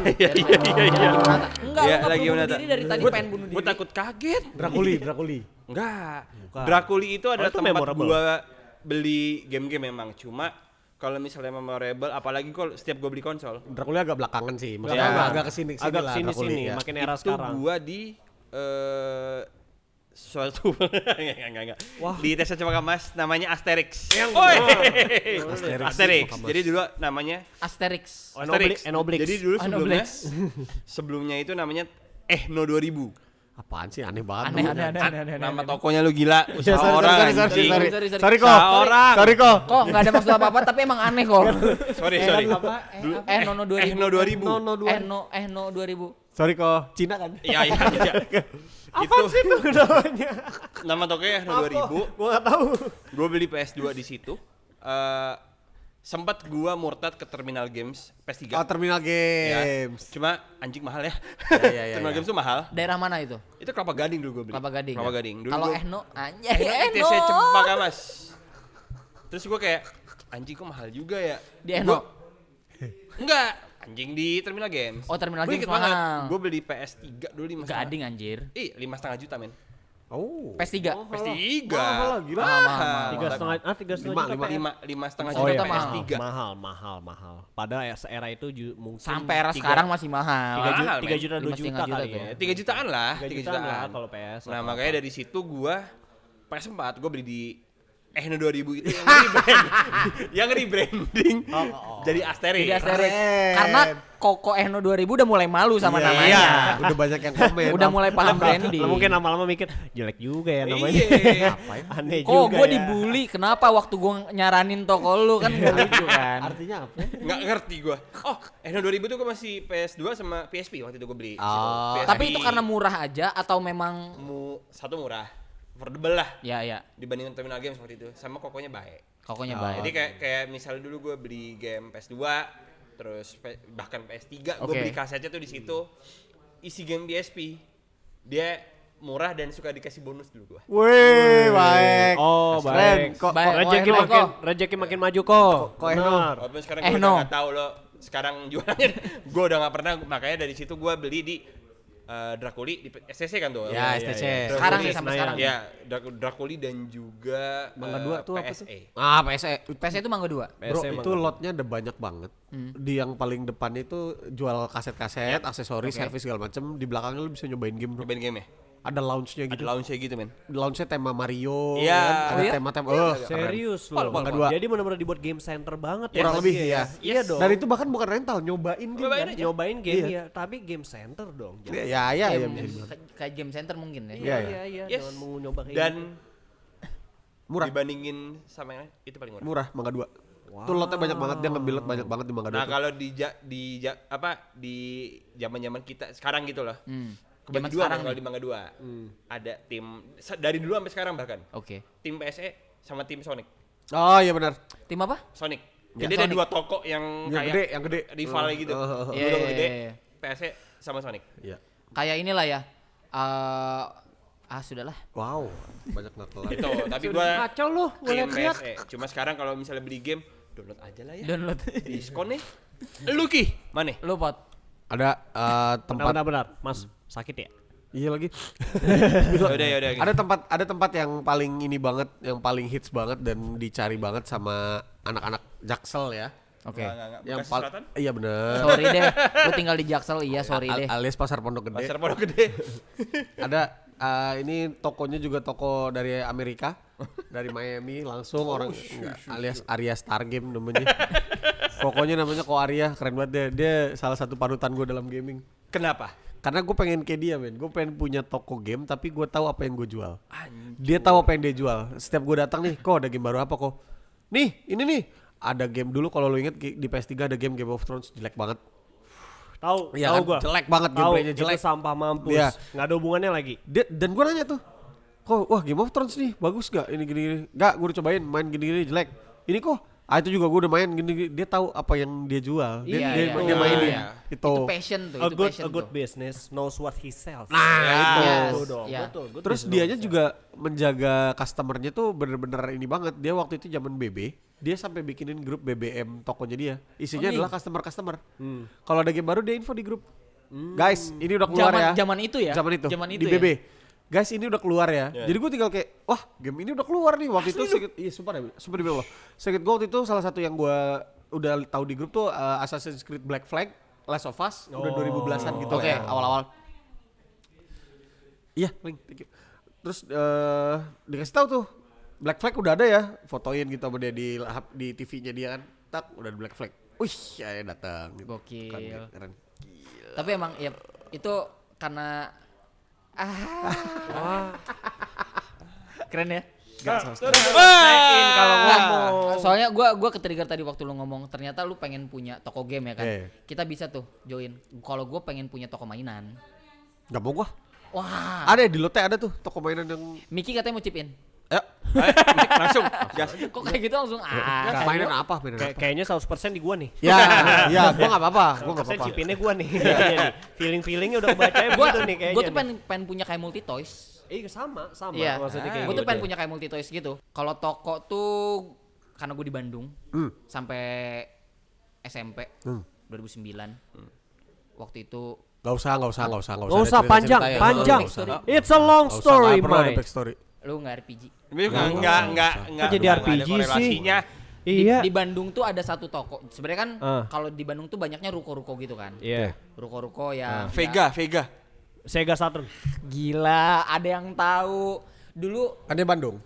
Enggak, Iya, lu lagi bunuh menata. diri dari tadi pengen bunuh diri. Gue takut kaget. Drakuli. Enggak. Drakuli itu adalah itu tempat memorable. gua beli game-game memang. Cuma kalau misalnya memorable, apalagi kalau setiap gua beli konsol, Drakuli agak belakangan sih. Ya. Maksudnya agak kesini lah. Agak Drakuli, sini ya. makin era itu sekarang. gua di suatu enggak. Wah. Di Desa Cempaka Mas namanya Asterix. Asterix. Asterix. Jadi dulu namanya Asterix. Enoblix. Jadi dulu Enoblix. sebelumnya itu namanya Ehno 2000. Apaan sih aneh banget. Aneh. Nama tokonya lu gila, Ya, usaha sorry, orang sorry. anjing. Sorry kok. Orang. Sorry kok. Kok enggak ada maksud apa-apa tapi emang aneh kok. Sorry. Nono 2000. Ehno 2000. Ehno 2000. Sorry kok. Cina kan? Iya. Apa sih itu namanya? Nama tokonya Ehno 2000. Gua enggak tahu. Gue beli PS2 di situ. Sempat gua murtad ke Terminal Games PS3. Oh, Terminal Ya. Games. Cuma anjing mahal ya. Ya. Terminal Games tuh mahal. Daerah mana itu? Itu Kelapa Gading dulu gue beli. Kelapa Gading. Kelapa Gading. Dulu Kalau gua- Ehno anjay ITC Cempaka Mas. Terus gue kayak anjing kok mahal juga ya. Di Ehno. Enggak, anjing di Terminal Games. Oh, Terminal Gua Games inget banget. mahal. Gue beli PS3 dulu 5,5. Gading anjir. 5,5 juta men. Oh. PS3. PS3. Mahal lah, gila. Mahal. 3,5 juta. lima setengah Oh, juta iya. PS3. Mahal. Pada era itu mungkin Sampai era sekarang masih mahal. 3 juta 2 5,5 juta juta kali tuh. ya. 3 jutaan lah, 3 3 jutaan lah jutaan. kalau PS. Nah, atau makanya apa. dari situ gua PS4 gua beli di Ehno 2000 itu yang rebranding jadi Asterix. Jadi Asterix. Keren. Karena Koko Ehno 2000 udah mulai malu sama Iya, namanya. iya. Udah banyak yang komen. Udah mulai paham branding. Mungkin lama-lama mikir jelek juga ya namanya. Iya. Aneh Kok juga gue ya. dibully? Kenapa waktu gue nyaranin toko lu kan gak lucu kan? Artinya apa? Nggak ngerti gua. Oh, Ehno 2000 tuh gua masih PS2 sama PSP waktu itu gua beli. Oh. PSP. Tapi itu karena murah aja atau memang satu murah. Affordable lah ya dibandingin Terminal Games waktu itu. Sama kokonya baik. kokonya baik. Jadi kayak misal dulu gue beli game PS2, terus bahkan PS3, gue Oke. beli kasetnya tuh di situ isi game PSP. Dia murah dan suka dikasih bonus dulu gue. Wih, baik. Oh, Keren. baik. Kok Baik. Rezeki makin maju kok. Kok Ehno? Benar. Walaupun sekarang Eh, gue no. udah gak tahu lo sekarang jualannya. Gue udah gak pernah, makanya dari situ gue beli di Drakuli di STC kan tuh. Ya, Iya, STC. iya. Sekarang Drakuli nih sampai Senayan. sekarang. Ya, Drakuli dan juga Mangga 2 tuh apa tuh? PSE. Ah, PSE. PS itu Mangga 2. Bro, PSE itu lotnya ada banyak banget. Di yang paling depan itu jual kaset-kaset, aksesoris, servis segala macem. Di belakangnya lu bisa nyobain game, bro. Nyobain game ya? Ada lounge-nya Ada gitu. launchnya gitu men. Lounge-nya tema Mario, Iya. kan? Ada Oh, iya? tema-tema. Keren. Serius Pol, loh. pol, pol. Jadi benar-benar dibuat game center banget ya. Kurang lebih ya. Iya dong. Dan itu bahkan bukan rental, nyobain game. Nyobain kan? aja. nyobain game Iya. ya, tapi game center dong. Ya, ya, ya, ya, Game- bisa dibilang. kayak game center mungkin ya. Iya, Iya, Yes. jangan mau nyoba kayak Dan gitu. Murah. dibandingin sama yang lain, itu paling murah. Murah, Mangga 2. Itu lotnya banyak banget, dia ngambil lot banyak banget di Mangga 2. Nah, kalau di zaman-zaman kita sekarang gitu loh. Zaman Kebagi dua sekarang kan kalau nih. di Mangga 2. Ada tim dari dulu sampai sekarang bahkan. Oke. Tim PSE sama tim Sonic. Oh iya benar. Tim apa? Sonic. Ya, Jadi ada Sonic. dua toko yang Yang kayak gede, yang gede. rival gitu. Iya, Dua iya, gede. iya. PSE sama Sonic. Iya. Kayak inilah ya. Sudahlah. Wow, banyak nggak kelar. Gitu. Tapi gua Kacau loh, tim PSE. Cuma sekarang kalau misalnya beli game, download aja lah ya. Download. Diskon nih. Lu Ki, mana? Lu pot. Ada tempat. Benar-benar, Mas, sakit ya? Iya lagi. Yaudah. Ada tempat yang paling ini banget, yang paling hits banget dan dicari banget sama anak-anak Jaksel ya. Oke. Enggak. Yang Bekasi Selatan? iya bener. Sorry deh. Lu tinggal di Jaksel, iya sorry deh. Alias Pasar Pondok Gede. Pasar Pondok Gede. Ada ini tokonya juga toko dari Amerika, dari Miami langsung orang enggak, alias Arya Star Game namanya. Pokoknya namanya Ko Arya, keren banget dia. Dia salah satu panutan gue dalam gaming. Kenapa? Karena gue pengen kayak dia men. Gue pengen punya toko game tapi gue tahu apa yang gue jual. Dia tahu apa yang dia jual. Setiap gue datang nih, kok ada game baru apa kok? Nih, ini nih. Ada game dulu kalau lo inget di PS3 ada Game of Thrones jelek banget. Tahu, Iya tahu kan? gua. Jelek banget Tahu, gameplaynya, itu jelek. sampah mampus. Iya. Nggak ada hubungannya lagi. Dan gue nanya tuh, kok wah Game of Thrones nih bagus gak? Ini gini-gini. Gak, gue udah cobain main gini-gini jelek. Ini kok, itu juga gue udah main gini-gini. Dia tahu apa yang dia jual. Dia, Iya, dia, iya. dia mainin. Iya. Itu. Itu passion tuh, A itu good, passion a good tuh. business knows what he sells. Nah, itu. Yes, Betul dong, iya. betul. Good Terus business dianya knows juga menjaga customernya tuh bener-bener ini banget. Dia wakti itu zaman BB, dia sampai bikinin grup BBM tokonya dia. Isinya Oh, adalah customer-customer. Kalau ada game baru dia info di grup. Guys, ini udah keluar ya. Zaman itu ya? Zaman itu. Zaman Di itu BB. ya? Guys, ini udah keluar ya. Jadi gue tinggal kayak, wah, game ini udah keluar nih. Waktu itu iya sumpah deh, sumpah demi Allah. Secret gue waktu itu salah satu yang gue udah tahu di grup tuh Assassin's Creed Black Flag, Last of Us, udah 2010-an gitu Oke. ya, awal-awal. Iya, Link, thank you. Terus dikasih tahu tuh Black Flag udah ada ya, fotoin gitu sama dia di TV-nya dia kan. Tak, udah ada Black Flag. Wih, ya datang. Gitu. Gokil. Keren. Tapi emang ya itu karena keren ya. kalau Nggak, ngomong. soalnya gua ketrigger tadi waktu lu ngomong ternyata lu pengen punya toko game ya kan. Iya. Kita bisa tuh join. Kalau gua pengen punya toko mainan. Gak mau gua. Wah, Ada di Lotte ada tuh toko mainan yang Miki katanya mau chip in. ya Langsung gas. Kok kayak gitu langsung mainan apa? Mainan apa? Kayaknya 100% di gua nih. Ya, ya, gua nggak apa-apa, gua nggak 100% apa-apa. chipinnya gua nih. Feeling-feelingnya udah kebacanya Gua begitu nih kayaknya. gua tuh nih. pengen punya kayak multi toys. sama Iya. maksudnya kayak Gue tuh gitu. pengen punya kayak multi toys gitu. Kalau toko tuh karena gue di Bandung sampai SMP 2009. Waktu itu Gak usah. Nggak usah Ada panjang, cerita-cerita ya. panjang. Nggak usah. It's a long Nggak usah, story, nggak perlu ada Mike. backstory. lu nggak RPG. Enggak. Kok jadi nggak ada RPG sih? korelasinya. Iya. Di Bandung tuh ada satu toko. Sebenarnya kan Ah. kalau di Bandung tuh banyaknya ruko-ruko gitu kan. Iya. Ruko-ruko ya. Vega. Sega Saturn. Gila, ada yang tahu. Dulu Ada Bandung.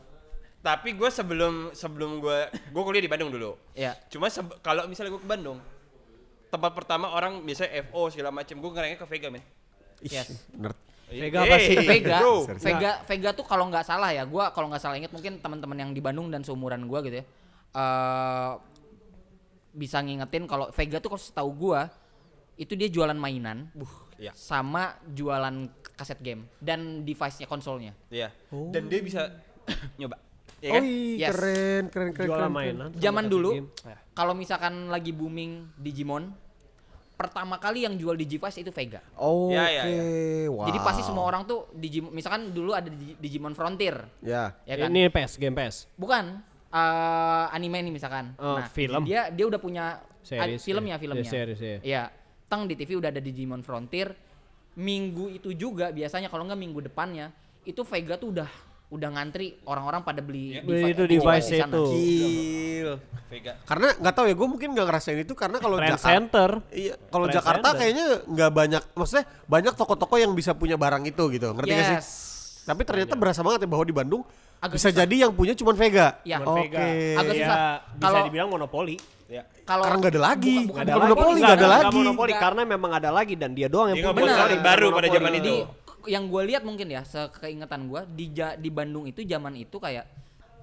Tapi gue sebelum gue kuliah di Bandung dulu. ya Cuma kalau misalnya gue ke Bandung, tempat pertama orang biasanya FO segala macem, gue ngerengnya ke Vega men. yes. Nerd. Vega apa sih? Vega, Bro. Vega tuh kalau nggak salah ya, gua kalau nggak salah inget mungkin teman-teman yang di Bandung dan seumuran gua gitu ya, bisa ngingetin kalau Vega tuh kalau setahu gua itu dia jualan mainan, Iya. sama jualan kaset game dan device-nya konsolnya. Iya. Dan dia bisa nyoba. Iya Oh kan? iya, Yes. keren. Jualan mainan. sama Zaman kasih dulu game. kalau misalkan lagi booming Digimon, pertama kali yang jual Digivice itu Vega. Oke, Ya. wow. Jadi pasti semua orang tuh misalkan dulu ada Digimon Frontier, Ya. ya kan? Ini PS, game PS. Bukan anime nih misalkan. Oh, film. Dia udah punya Series, filmnya. ya. Series, ya. Iya. Teng di TV udah ada Digimon Frontier. Minggu itu juga biasanya kalau nggak minggu depannya itu Vega tuh udah ngantri orang-orang pada beli Beli itu di device sana. itu. Gil. Vega. Karena nggak tahu ya, gue mungkin nggak ngerasain itu karena kalau Trend Jakarta. Center. Iya, kalau Trend Jakarta Center. kayaknya nggak banyak, maksudnya banyak toko-toko yang bisa punya barang itu gitu, ngerti nggak sih? Yes. Tapi ternyata berasa banget ya bahwa di Bandung Agak bisa susah. jadi yang punya cuma Vega. Ya. Cuman Oke. Vega. Agak Ya, susah. bisa Kalau- dibilang monopoli. Ya. Kalau Karena nggak ada lagi. bukan Nggak ada monopoli, nggak ada lagi. monopoli Nggak. karena memang ada lagi dan dia doang yang Dia nggak punya. Benar. monopoli baru pada Monopoli. zaman itu. yang gue lihat mungkin ya sekeingetan gue di Bandung itu zaman itu kayak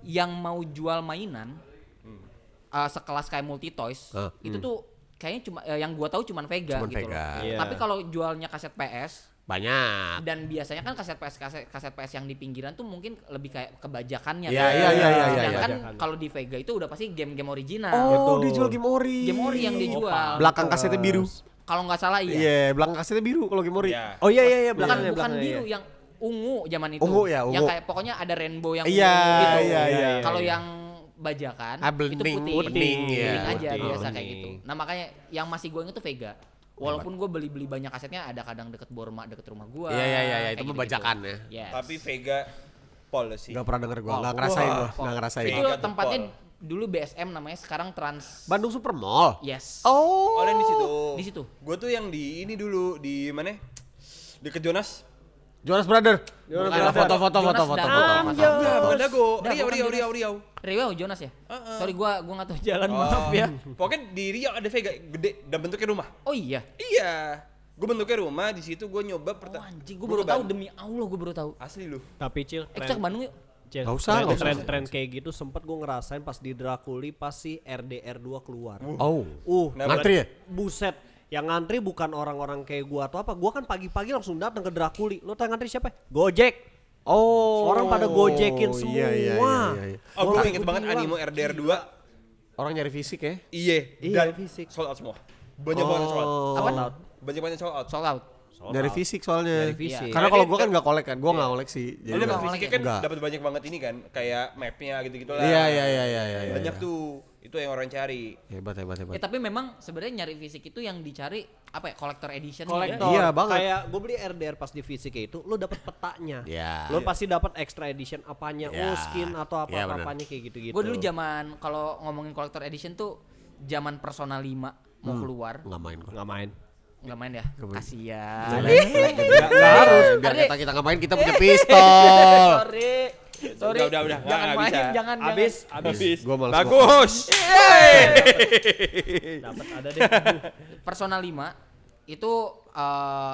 yang mau jual mainan sekelas kayak multi toys itu tuh kayaknya cuma yang gue tahu cuman Vega Cuman gitu Vega. loh. Iya. Tapi kalau jualnya kaset PS Banyak. dan biasanya kan kaset PS yang di pinggiran tuh mungkin lebih kayak kebajakannya. Iya, kan. iya, iya, iya, Sedangkan iya. kalau di Vega itu udah pasti game-game original. Oh, Betul. dia jual game ori. Game ori yang dia jual. Belakang kasetnya biru. Kalau nggak salah Iya, iya. belakang kasetnya biru kalau game ori. Ya. Oh iya Bukan belakangnya, bukan belakangnya, biru iya. yang ungu zaman itu. Ungu ya, ungu. Yang kayak pokoknya ada rainbow yang Iya, ungu gitu. iya, iya, Kalau iya. yang bajakan Bening, itu putih. bening, ya. Bening aja Putih, biasa kayak bening. gitu. Nah, makanya yang masih gue inget tuh Vega. Walaupun gue beli banyak kasetnya, ada kadang deket Borma, deket rumah gue. Iya, iya, iya, itu mah bajakan ya. Yes. Tapi Vega policy. Gak pernah denger gua, nggak ngerasain gua, nggak ngerasain. Itu Vega tuh tempatnya Pol. dulu BSM namanya, sekarang Trans. Bandung Super Mall. Yes. Oh. Oleh di situ. Di situ. Gue tuh yang di ini dulu di mana? Deket Jonas. Jonas Brother. Bukan, Foto-foto. Jonas Dago. Enggak, Dago. Dago kan Riau. Riau Jonas ya? Sorry gua nggak tahu jalan, maaf ya. Pokoknya di Riau ada Vega gede dan bentuknya rumah. Oh iya. Iya. Gue bentuknya rumah, di situ gue nyoba Oh, anjing, gue baru tahu, demi Allah gue baru tahu. Asli lu. Tapi Cil, Kita ke Bandung yuk. Cil, Nggak usah, nggak usah. tren kayak gitu sempet gue ngerasain pas di Draculi pas si RDR2 keluar. Oh. Nah, Ngantri ya? Buset, yang ngantri bukan orang-orang kayak gua atau apa. Gua kan pagi-pagi langsung datang ke Draculi. Lo tau yang ngantri siapa? Gojek. Oh. Orang pada gojekin semua. Iya. Oh, gue Gua inget banget bilang, anime RDR2. Orang nyari fisik ya? Iya, Iya, dan fisik. sold out semua. Banyak banget sold out. Apa? Banyak sold out. Sold out. Nyari fisik soalnya. Nyari fisik. Karena kalau gua kan nggak kolek kan, gua nggak koleksi. Lu Jadi dapat nggak fisiknya kolek kan Enggak. dapat banyak banget ini kan, kayak mapnya gitu-gitu lah. Iya. Banyak tuh. Itu yang orang cari. Hebat. Tapi memang sebenarnya nyari fisik itu yang dicari apa ya? Collector edition. Kolektor. Iya, banget. Kayak gue beli RDR pas di fisiknya itu, lo dapet petanya. Iya. Lo pasti dapat extra edition apanya, Iya. skin atau apa Iya, benar. apanya kayak gitu-gitu. Gue dulu zaman kalau ngomongin collector edition tuh zaman Persona 5 mau keluar. Nggak main gua. nggak main. Nggak main ya? Nggak main. Kasian. Nggak harus. Biar Adik. kita nggak main, kita punya pistol. Sorry. Udah, Jangan nggak main, bisa. jangan. Abis Gua males Bagus. dapat ada deh. Persona 5 itu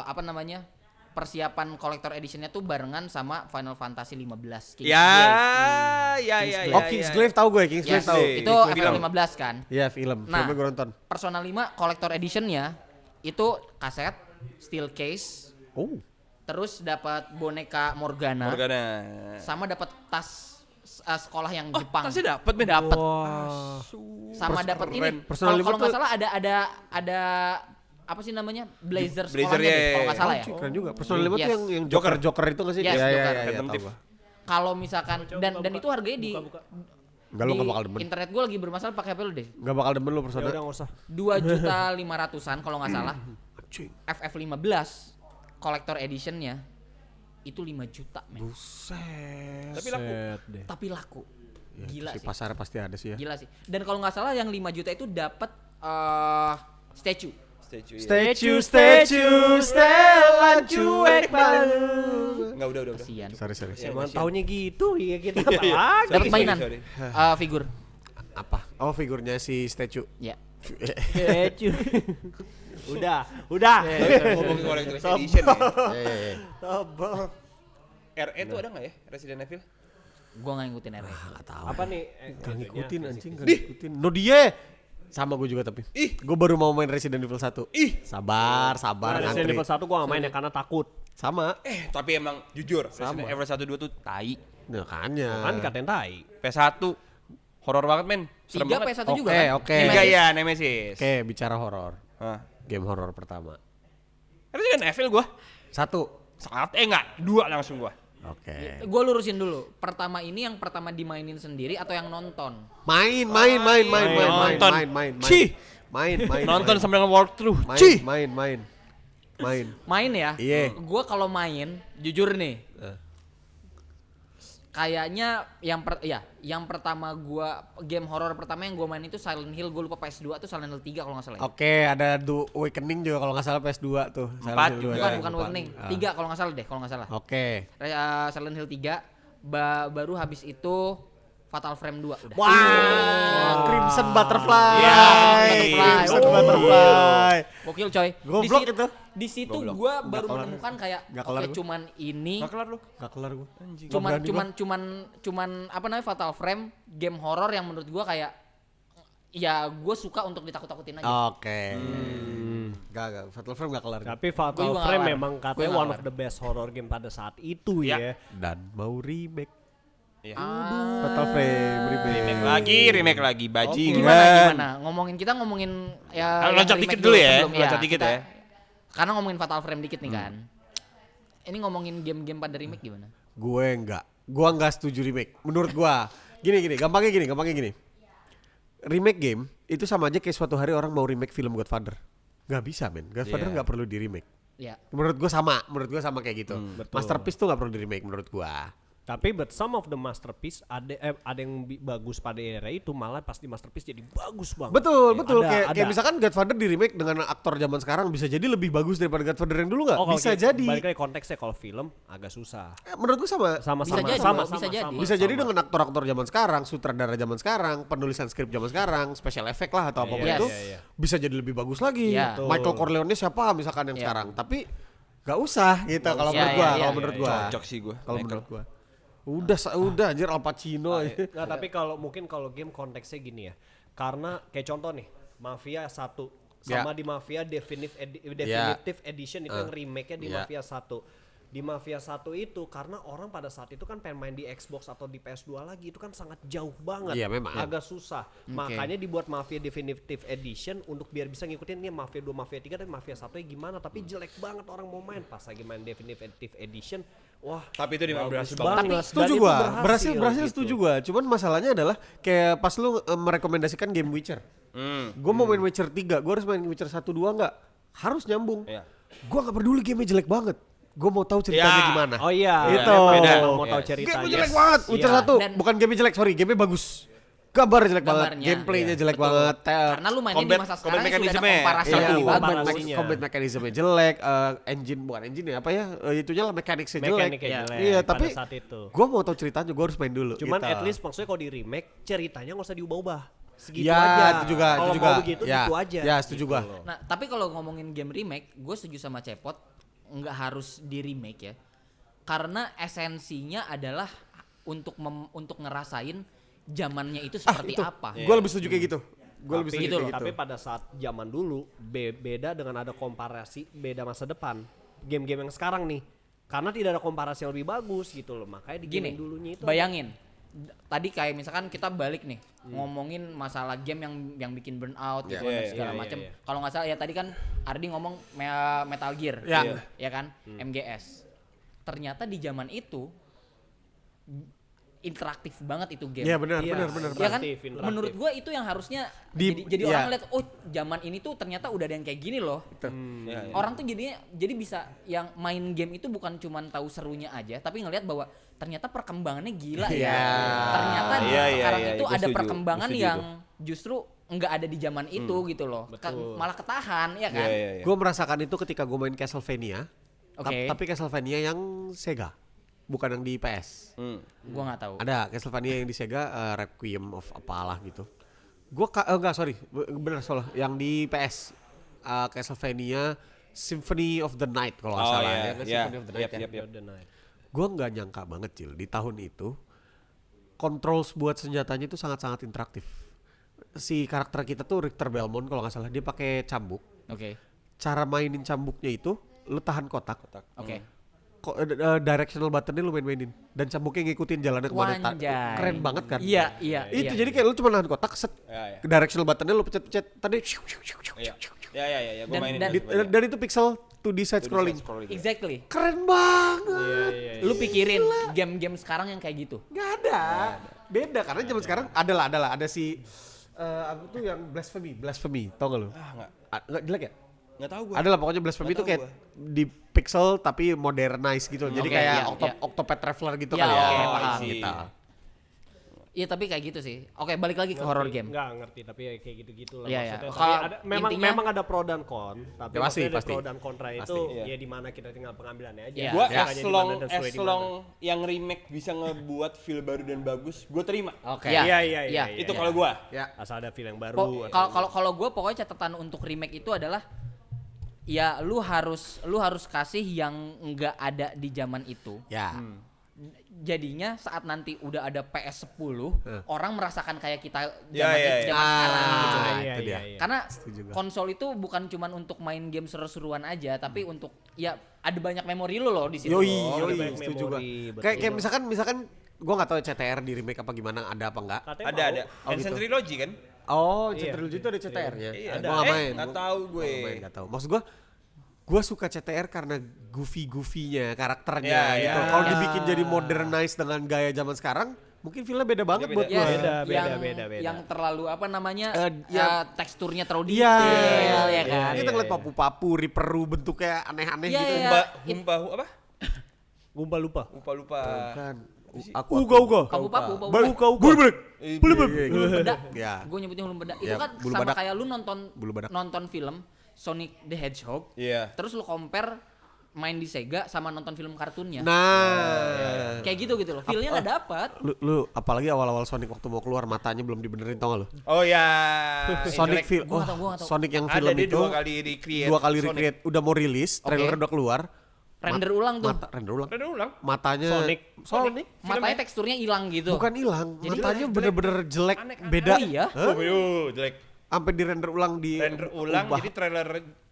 apa namanya? Persiapan collector editionnya tuh barengan sama Final Fantasy 15. King's Glaive. Oh, King's Glaive tahu gue, King's Yes, Glaive tahu. itu Film. FF15 kan. Iya, film. Nah. Filmnya gue nonton. Persona 5 collector editionnya itu kaset, steel case, Oh. terus dapat boneka Morgana, sama dapat tas sekolah yang Jepang. Tasnya dapet, men. Dapet. Wah. Sama dapat ini. Persona Kalau 5 kalau nggak tuh- salah ada apa sih namanya? Blazer Blazer, sekolahnya deh, iya, kalau iya. nggak salah ya. Keren juga. Persona 5 tuh Yes. yang Joker itu nggak sih? Yes, Iya, Joker. Phantom tahu Thief. gua. Kalau misalkan dan itu harganya di Enggak, lu di nggak bakal demen. internet gue lagi bermasalah pakai HP lu deh. Nggak bakal demen lu Ya Persona. udah nggak usah. 2.500.000-an kalau nggak salah. Anjing. FF15 collector editionnya itu 5 juta men. Buset. Tapi laku. Set deh. Tapi laku. Ya, Gila si sih. pasar pasti ada sih ya. Gila sih. Dan kalau nggak salah yang 5 juta itu dapat statue. Statue. Setelan cuek banget. Enggak, udah. Kasian. Sorry. Emang taunya gitu ya kita apa Iya. lagi? Dapat Sorry, mainan. sorry. Figur. Apa? Oh, figurnya si statue. Ya. Kecu. Udah. Ngomongin collector edition ya. Eh. Tebel. RE tuh ada enggak ya Resident Evil? Gua nggak ngikutin RE. Nggak tahu. Apa nih? Gak ngikutin anjing, gak ngikutin. No dia. Sama gue juga tapi. Gue baru mau main Resident Evil 1. Sabar, Resident ngantri. Evil 1 gua gak main ya karena takut. Sama. Tapi emang jujur Sama. Resident Evil 1 2 tuh tai. Makanya. Kan dikatain tai. PS1 horor banget, men. Serem 3 banget. PS1 juga Oke, kan? oke. Nemesis. 3 ya, Nemesis. Oke, bicara horor. Hah. Game horor pertama. Resident Evil gua 1. saat enggak, 2 langsung gua. Oke. Gue lurusin dulu. Pertama ini yang pertama dimainin sendiri atau yang nonton? Main. Nonton. Cih. Main. Nonton sampai dengan walkthrough. Main. Main ya? Iya. Gue kalau main, jujur nih. Kayaknya yang pertama game horor pertama yang gue main itu Silent Hill. Gue lupa PS2 tuh Silent Hill 3 kalau nggak salah ya. Oke, ada Awakening juga kalau nggak salah PS2 tuh. Empat Silent Hill 2 juga. ya. Bukan Awakening. 3 kalau nggak salah deh, kalau nggak salah. Oke. Silent Hill 3 baru habis itu Fatal Frame 2 udah. Wah, Crimson Butterfly. Iya, Butterfly. Crimson Oh. Butterfly. Gokil coy. Goblok itu. Di situ gue baru kelar. menemukan kayak Nggak kelar oke gua. cuman ini Enggak kelar lu. Gak kelar gue. cuman apa namanya Fatal Frame game horor yang menurut gua kayak ya gue suka untuk ditakut-takutin aja. Oke. Gak. Fatal Frame gak kelar. Tapi Gua Fatal juga nggak Frame kelar. memang Gua katanya nggak one of kelar. the best horror game pada saat itu ya. Dan mau remake. Iya. Fatal Frame remake. Remake lagi, bajingan. Gimana? Ngomongin ya Loncat yang dikit remake dulu ya, sebelum, loncat dikit kita- ya. Karena ngomongin Fatal Frame dikit nih kan. Ini ngomongin game-game pada remake gimana? Gue enggak setuju remake. Menurut gua. Gini, gampangnya gini. Remake game itu sama aja kayak suatu hari orang mau remake film Godfather. Gak bisa, men. Godfather Iya. gak perlu di remake. Ya. Menurut gua sama kayak gitu. Masterpiece tuh gak perlu di remake menurut gua. Tapi but some of the masterpiece ada yang bagus pada era itu malah pas di masterpiece jadi bagus banget. Betul, betul. Ada. Kayak misalkan Godfather di remake dengan aktor zaman sekarang bisa jadi lebih bagus daripada Godfather yang dulu nggak? kalau Bisa kayak- jadi. Balik lagi konteksnya kalau film agak susah. Menurut gue sama. Sama-sama. Bisa jadi, sama, bisa jadi. Bisa jadi dengan aktor-aktor zaman sekarang, sutradara zaman sekarang, penulisan skrip zaman sekarang, special effect lah atau apapun Yes. itu, Iya. bisa jadi lebih bagus lagi. Iya. Michael Corleone siapa misalkan yang Iya. sekarang, tapi nggak usah gitu kalau usah. menurut Iya, gua, iya, kalau iya, menurut iya. gua. Cocok sih gua. Kalau Michael. menurut gua. Udah anjir Al Pacino aja. Nggak, tapi kalau mungkin kalau game konteksnya gini ya. Karena kayak contoh nih, Mafia 1 sama di Mafia Definitive Edition itu yang remake-nya di Ya. Mafia 1. Di Mafia 1 itu karena orang pada saat itu kan pengen main di Xbox atau di PS2 lagi itu kan sangat jauh banget. Iya, memang. Agak susah. Makanya dibuat Mafia Definitive Edition untuk biar bisa ngikutin nih Mafia 2, Mafia 3 dan Mafia 1 gimana, tapi jelek banget orang mau main pas lagi main Definitive Edition. Wah, Tapi itu berhasil banget. banget. Dan Setuju itu gua, berhasil gitu. setuju gua. Cuman masalahnya adalah kayak pas lu merekomendasikan game Witcher. Gua mau main Witcher 3, gua harus main Witcher 1 2 enggak? Harus nyambung. Iya. Gua enggak peduli gamenya jelek banget. Gua mau tahu ceritanya Ya. gimana. Oh iya, Itu. beda. Yes. Mau tahu ceritanya. Game jelek banget. Witcher Iya. 1 Dan- bukan game jelek, sorry, game bagus. Gambar jelek banget, Gambarnya, gameplaynya iya, jelek betul. banget. Karena lu mainnya di combat- masa combat sekarang sudah ada mechanism-nya. komparasi Iya, yang lebih bagus. komparasinya. combat mechanism-nya jelek, engine bukan engine ya apa ya? Itunya lah mekaniknya jelek. Mekaniknya jelek Iya, pada tapi saat itu. gua mau tahu ceritanya, gua harus main dulu. Cuman gitu. at least maksudnya kalau di remake ceritanya nggak usah diubah-ubah. Segitu ya, aja. itu juga, Kalau itu juga. mau begitu ya, gitu aja. Ya, setuju Gitu gua. loh. Nah, tapi kalau ngomongin game remake, gue setuju sama Cepot, nggak harus di remake ya. Karena esensinya adalah untuk ngerasain zamannya itu seperti Itu. apa. Gua lebih setuju kayak gitu. Gua lebih Tapi, setuju gitu kayak loh. gitu. tapi pada saat zaman dulu beda dengan ada komparasi beda masa depan. Game-game yang sekarang nih. Karena tidak ada komparasi yang lebih bagus gitu loh. Makanya di game Gini, yang dulunya itu bayangin. Tadi kayak misalkan kita balik nih ngomongin masalah game yang bikin burnout gitu Iya, dan iya, segala iya, macam. iya. Kalau nggak salah ya tadi kan Ardi ngomong Metal Gear, Ya. ya kan, MGS. Ternyata di zaman itu interaktif banget itu game. Iya, benar, Iya, benar. Ya kan? interaktif. Menurut gua itu yang harusnya Di- jadi iya. orang lihat oh zaman ini tuh ternyata udah ada yang kayak gini loh. Ya, ya. Orang tuh jadi bisa yang main game itu bukan cuman tahu serunya aja, tapi ngelihat bahwa ternyata perkembangannya gila ya. Iya. Ternyata Iya, iya, sekarang iya, itu gua ada setuju, perkembangan gua setuju yang justru nggak ada di zaman itu gitu loh. Malah ketahan ya kan. Iya, iya, iya. Gue merasakan itu ketika gue main Castlevania. Oke. Tapi Castlevania yang Sega, bukan yang di PS. Gua nggak tahu. Ada Castlevania yang di Sega, Requiem of apalah gitu. Gue enggak, sorry, bener salah. Yang di PS, Castlevania Symphony of the Night kalau nggak Oh salah iya, ya. iya. Symphony of the Night Yap, ya. yap, yap. The Night. Gue nggak nyangka banget Cil, di tahun itu controls buat senjatanya itu sangat-sangat interaktif. Si karakter kita tuh Richter Belmont kalau nggak salah, dia pakai cambuk. Oke. Cara mainin cambuknya itu lu tahan kotak. Oke. Directional buttonnya lu main-mainin dan cambuknya ngikutin jalannya kemana. Wanjay. Keren banget kan? Iya, iya. Itu iya. jadi kayak lu cuma nahan kotak set. Ya, ya. Directional buttonnya lu pencet-pencet tadi. Iya. Ya, ya, ya, gua Dan- mainin dan- itu sebenarnya. Dan itu pixel 2D side scrolling. Exactly. Keren banget. Iya, Lu pikirin game-game sekarang yang kayak gitu. Gak ada. Beda karena zaman sekarang ada si apa tuh yang blasphemy, tau gak lu? Nggak jelek ya? Nggak tahu gua. Ada lah pokoknya blasphemy Nggak itu tahu kayak di pixel tapi modernized gitu. Jadi Oke, kayak iya, iya. Octopath Traveler gitu Iya, kali ya. oke, paham. Gitu. Iya tapi kayak gitu sih. Oke balik lagi ke horror game. Enggak ngerti tapi ya kayak gitu-gitu lah Iya, iya. maksudnya. Tapi Kalau memang intinya- memang ada pro dan con, tapi Ya, pasti, maksudnya ada pasti. pro dan kontra itu Pasti. ya di mana kita tinggal pengambilannya aja. Iya. Gua Ya. as Caranya long di mana dan as sesuai di mana. long yang remake bisa ngebuat feel baru dan bagus, gua terima. Oke. Iya. Iya, iya, Iya. iya. Itu kalau gua. Ya. Asal ada feel yang baru. Po- atau- Kalau gue pokoknya catatan untuk remake itu adalah ya lu harus kasih yang nggak ada di zaman itu. Ya. Jadinya saat nanti udah ada PS10, orang merasakan kayak kita Ya, zaman ya, ya. zaman sekarang gitu. Iya, itu iya, dia. iya. Karena Setuju gua. konsol itu bukan cuman untuk main game seru-seruan aja, tapi untuk ya ada banyak memori lu loh di situ. Yoi, loh. ada yoi, banyak setuju gua. memori, betul. Kayak misalkan gua nggak tahu CTR di remake apa gimana, ada apa enggak? Katanya Ada mau. ada. Oh, Ancient gitu. Trilogy kan? Oh, Iya. CTR itu ada CTR-nya. Iya, Gua ada. nggak main. Nggak tahu gue. Gua nggak main, nggak tahu. Maksud gua suka CTR karena goofy-goofy-nya, karakternya Ya, gitu. ya. Kalau dibikin jadi modernized dengan gaya zaman sekarang, mungkin filmnya beda banget Beda-beda. buat Ya, gua. Beda. yang terlalu apa namanya ya. teksturnya terlalu Iya, detail ya kan. Kita ngeliat papu-papu, riperu bentuknya aneh-aneh Iya, gitu. iya. Humpa apa? Gumpa lupa. Lupa. Bukan. Aku Uga. Papu-papu. Bulu bedak. Bulu Bulu bedak. Ya. Gue nyebutnya bulu bedak. Itu Ya, kan bulu sama badak. kayak lu Bulu badak. nonton film Sonic the Hedgehog. Iya. Terus lu compare main di Sega sama nonton film kartunnya. Nah, Kayak gitu loh. Feel-nya enggak dapat. lu apalagi awal-awal Sonic waktu mau keluar matanya belum dibenerin tau gak lu? Oh ya. Sonic Intelek. film, Gua nggak tahu. Sonic yang Ada film dia itu dua kali recreate. Sonic. Sonic. Udah mau rilis, trailer udah keluar. Render ulang tuh. Render ulang. Udah ulang. Matanya Sonic. Matanya teksturnya hilang gitu. bukan hilang, Jadi matanya jelek. bener-bener jelek, Aneh. beda. Oh iya? Hah? Jelek. Sampai di render ulang di Render ulang, ubah. jadi trailer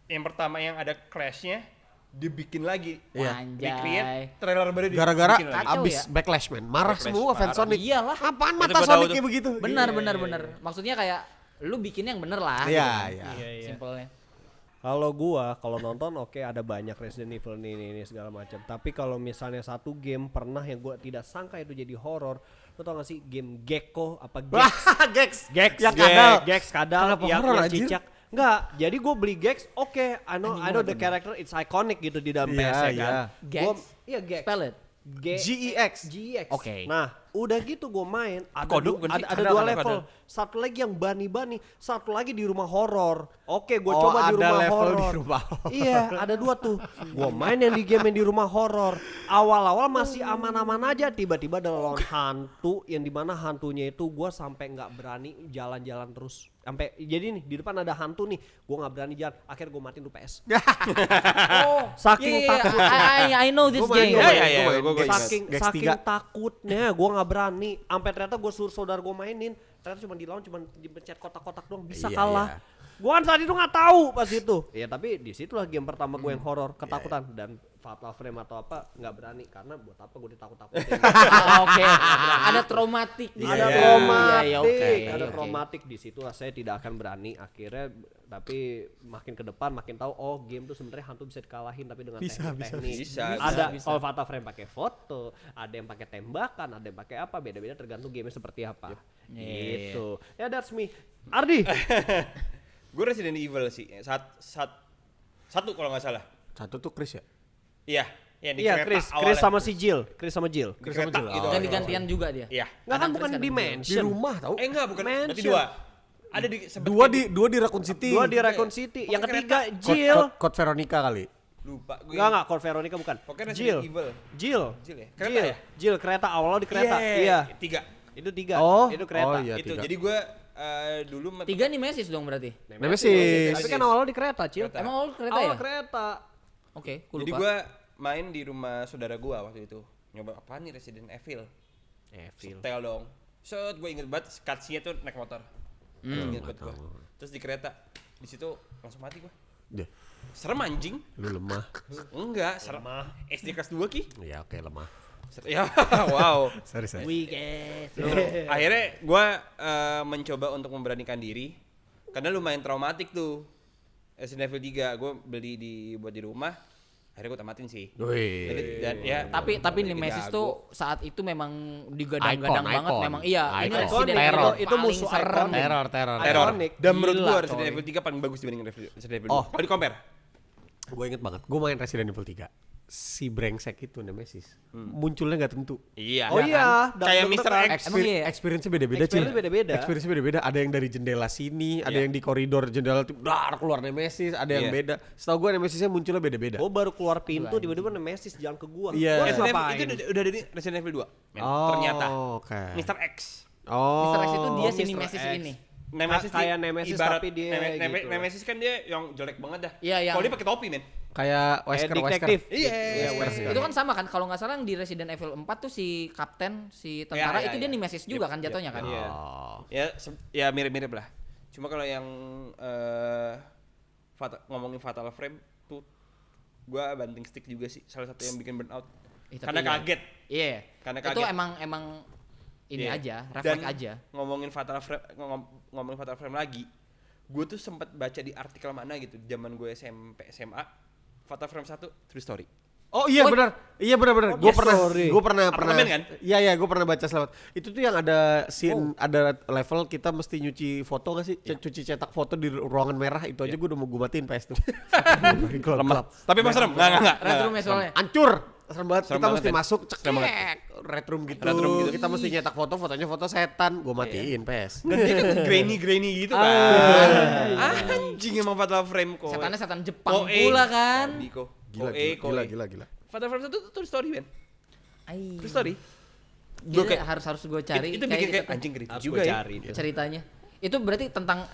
yang pertama yang ada clash-nya dibikin lagi. Iya. Recreate trailer baru Gara-gara dibikin lagi. Kacau abis ya? backlash man, marah Backlash, semua fans parah. Sonic. Iyalah. Apaan Itu mata gua tahu Sonic tuh. kayak begitu? Benar. Maksudnya kayak lu bikin yang bener lah. Iya, gitu. iya. Simpelnya. Kalau kalau nonton oke, ada banyak Resident Evil ini segala macam. Tapi kalau misalnya satu game pernah yang gua tidak sangka itu jadi horor, lo tau gak sih game Gecko apa Gex? Gex, Gex yang kadal. Gex kadal Kenapa yang horor, anjir? cicak. Enggak, jadi gue beli Gex, oke, I know the character it's iconic gitu di dalam Iya, PS ya kan. iya. Gex? Iya Gex. Spell it. GEX. GEX. Oke. Nah, udah gitu gue main ada Kodok du- bukan sih? ada Kadal, dua kadal, level. kadal. Satu lagi yang bani-bani, satu lagi di rumah horor. Oke, gue Oh, coba di ada rumah level horor. di rumah horor. Iya, ada dua tuh. Gue main yang di game yang di rumah horor. Awal-awal masih aman-aman aja, tiba-tiba ada lawan hantu yang dimana hantunya itu gue sampai nggak berani jalan-jalan terus. Sampai jadi nih di depan ada hantu nih, gue nggak berani jalan. Akhirnya gue matiin tuh PS. Oh, Saking takut. I know this Gua main, game. gua main, Iya, gua main. gua Gex. ingat. Gex Saking 3. takutnya gue nggak berani. Sampai ternyata gue suruh saudara gue mainin. Ternyata cuma dilawan, cuma dipencet kotak-kotak doang bisa Iya, kalah. iya. Gue kan saat itu nggak tahu pas itu. Ya tapi disitulah game pertama gue yang horor, ketakutan dan Fatal Frame atau apa nggak berani karena buat apa gue ditakut-takutin. Oke. Ada traumatik di Ada situ. traumatik, Iya, oke, ada oke. traumatik di situ lah saya tidak akan berani akhirnya tapi makin ke depan makin tahu oh game tuh sebenarnya hantu bisa dikalahin tapi dengan teknik. Bisa. Ada kalau Fatal Frame pakai foto, ada yang pakai tembakan, ada yang pakai apa beda-beda tergantung gamenya seperti apa. Gitu. Ya that's me. Ardi. Gue Resident Evil sih. Satu kalau nggak salah. Satu tuh Chris ya? Iya. Yang di Iya kereta Chris awalnya. sama si Jill. Chris sama Jill. Di kereta gitu. Ganti-gantian juga dia. Iya. Enggak kan Kadang bukan Chris, di kadang Jill. mansion. Di rumah tau? Enggak, bukan. Berarti Mansion. dua. Ada di sempet Dua di Raccoon City. Dua di Raccoon City. Yang Pakai ketiga kereta. Jill. Code Veronica kali. lupa gue. Enggak, Code Veronica bukan. Pokoknya Jill. Resident Evil. Jill. Jill ya? Kereta ya? Jill, kereta awalnya di kereta. Iya. Tiga. Itu tiga. Oh. Itu kereta. Oh, iya. Itu. tiga. Jadi gue dulu 3 nih Nemesis dong berarti. Nemesis. Tapi kan awalnya di kereta, Cil. Kereta. Emang awal kereta Awal ya? kereta. Oke, gua Jadi lupa. gue main di rumah saudara gue waktu itu. Nyoba apaan nih Resident Evil. Setel dong. Set gue inget banget cutscene-nya tuh naik motor. Inget banget gue. Terus di kereta. Di situ langsung mati gue. Deh, Serem anjing. lu lemah. Enggak, serem. SD kelas 2 ki. Ya oke lemah. Ya, wow. Sorry. Akhirnya gue mencoba untuk memberanikan diri karena lumayan traumatik tuh. Resident Evil 3 gue beli buat di rumah. Akhirnya gue tamatin sih. Wih. Dan ya Tapi balik Nemesis jago. tuh saat itu memang digadang-gadang Icon, banget icon. memang iya ini Icon. Resident Teror. Evil Itu paling musuh serem. icon. Teror. teror. Iconic. Dan menurut Gila, gue coy. Resident Evil 3 paling bagus dibanding Resident Evil 2. Oh. Kalau di compare. Gue inget banget. Gue main Resident Evil 3. Si brengsek itu Nemesis. Munculnya nggak tentu. Iya. Oh iya, Kayak Mr. X. Emang iya ya? Experience-nya beda-beda, Cil. Experience-nya beda-beda. Experience-nya beda-beda. Ada yang dari jendela sini, ada Iya. yang di koridor jendela tuh dar keluar Nemesis, ada yang Iya. beda. Setahu gue Nemesisnya munculnya beda-beda. Gue baru keluar pintu tiba-tiba Nemesis jalan ke gua. Iya. Gua harus Resident Evil ngapain? itu udah dari Resident Evil 2. Men. Oh, Ternyata. Oke. Mr. X. Oh. Mr. X itu dia si Mr. Nemesis X. ini. Nemesis Kayak di- Nemesis ibarat tapi dia gitu. Nemesis kan dia yang jelek banget dah. Iya, yang- Kalau dia pakai topi, men. Kayak Kayak Wesker. detektif. Iya, Wesker. Itu kan sama kan kalau nggak salah yang di Resident Evil 4 tuh si kapten si tentara Iya, itu iya, dia iya. Nemesis juga kan jatuhnya kan. Iya. Oh. Ya mirip-mirip lah. Cuma kalau yang ngomongin Fatal Frame tuh gua banting stick juga sih salah satu yang bikin burnout. Tapi Karena iya. kaget. Iya. Karena Itu kaget. emang ini Iya. aja, Dan refleks aja. ngomongin Fatal Frame ngomongin Fatal Frame lagi. Gue tuh sempat baca di artikel mana gitu zaman gue SMP SMA Fatal Frame 1 True Story. Oh iya benar. Iya benar. Gue pernah sorry. pernah Apartemen kan? Iya gue pernah baca selamat. Itu tuh yang ada scene ada level kita mesti nyuci foto gak sih? Cuci cetak foto di ruangan merah itu aja gue udah mau gue matiin PS tuh. Lemah. Tapi emang serem. Enggak. Retro soalnya. Hancur. serem banget. Serem Kita banget, mesti Ted. masuk Serem banget. cekek red room gitu. Red room gitu. Kita mesti nyetak fotonya foto setan. Gue matiin PS. Dan dia kan grainy gitu kan. Anjing emang Fatal Frame kok. Setannya setan Jepang pula kan. Gila. Fatal Frame itu true story, men. Ai. True story. Gila, Gua kayak- harus gue cari. Itu bikin kayak anjing creepy Harus juga gue ya. cari itu. ceritanya. Itu berarti tentang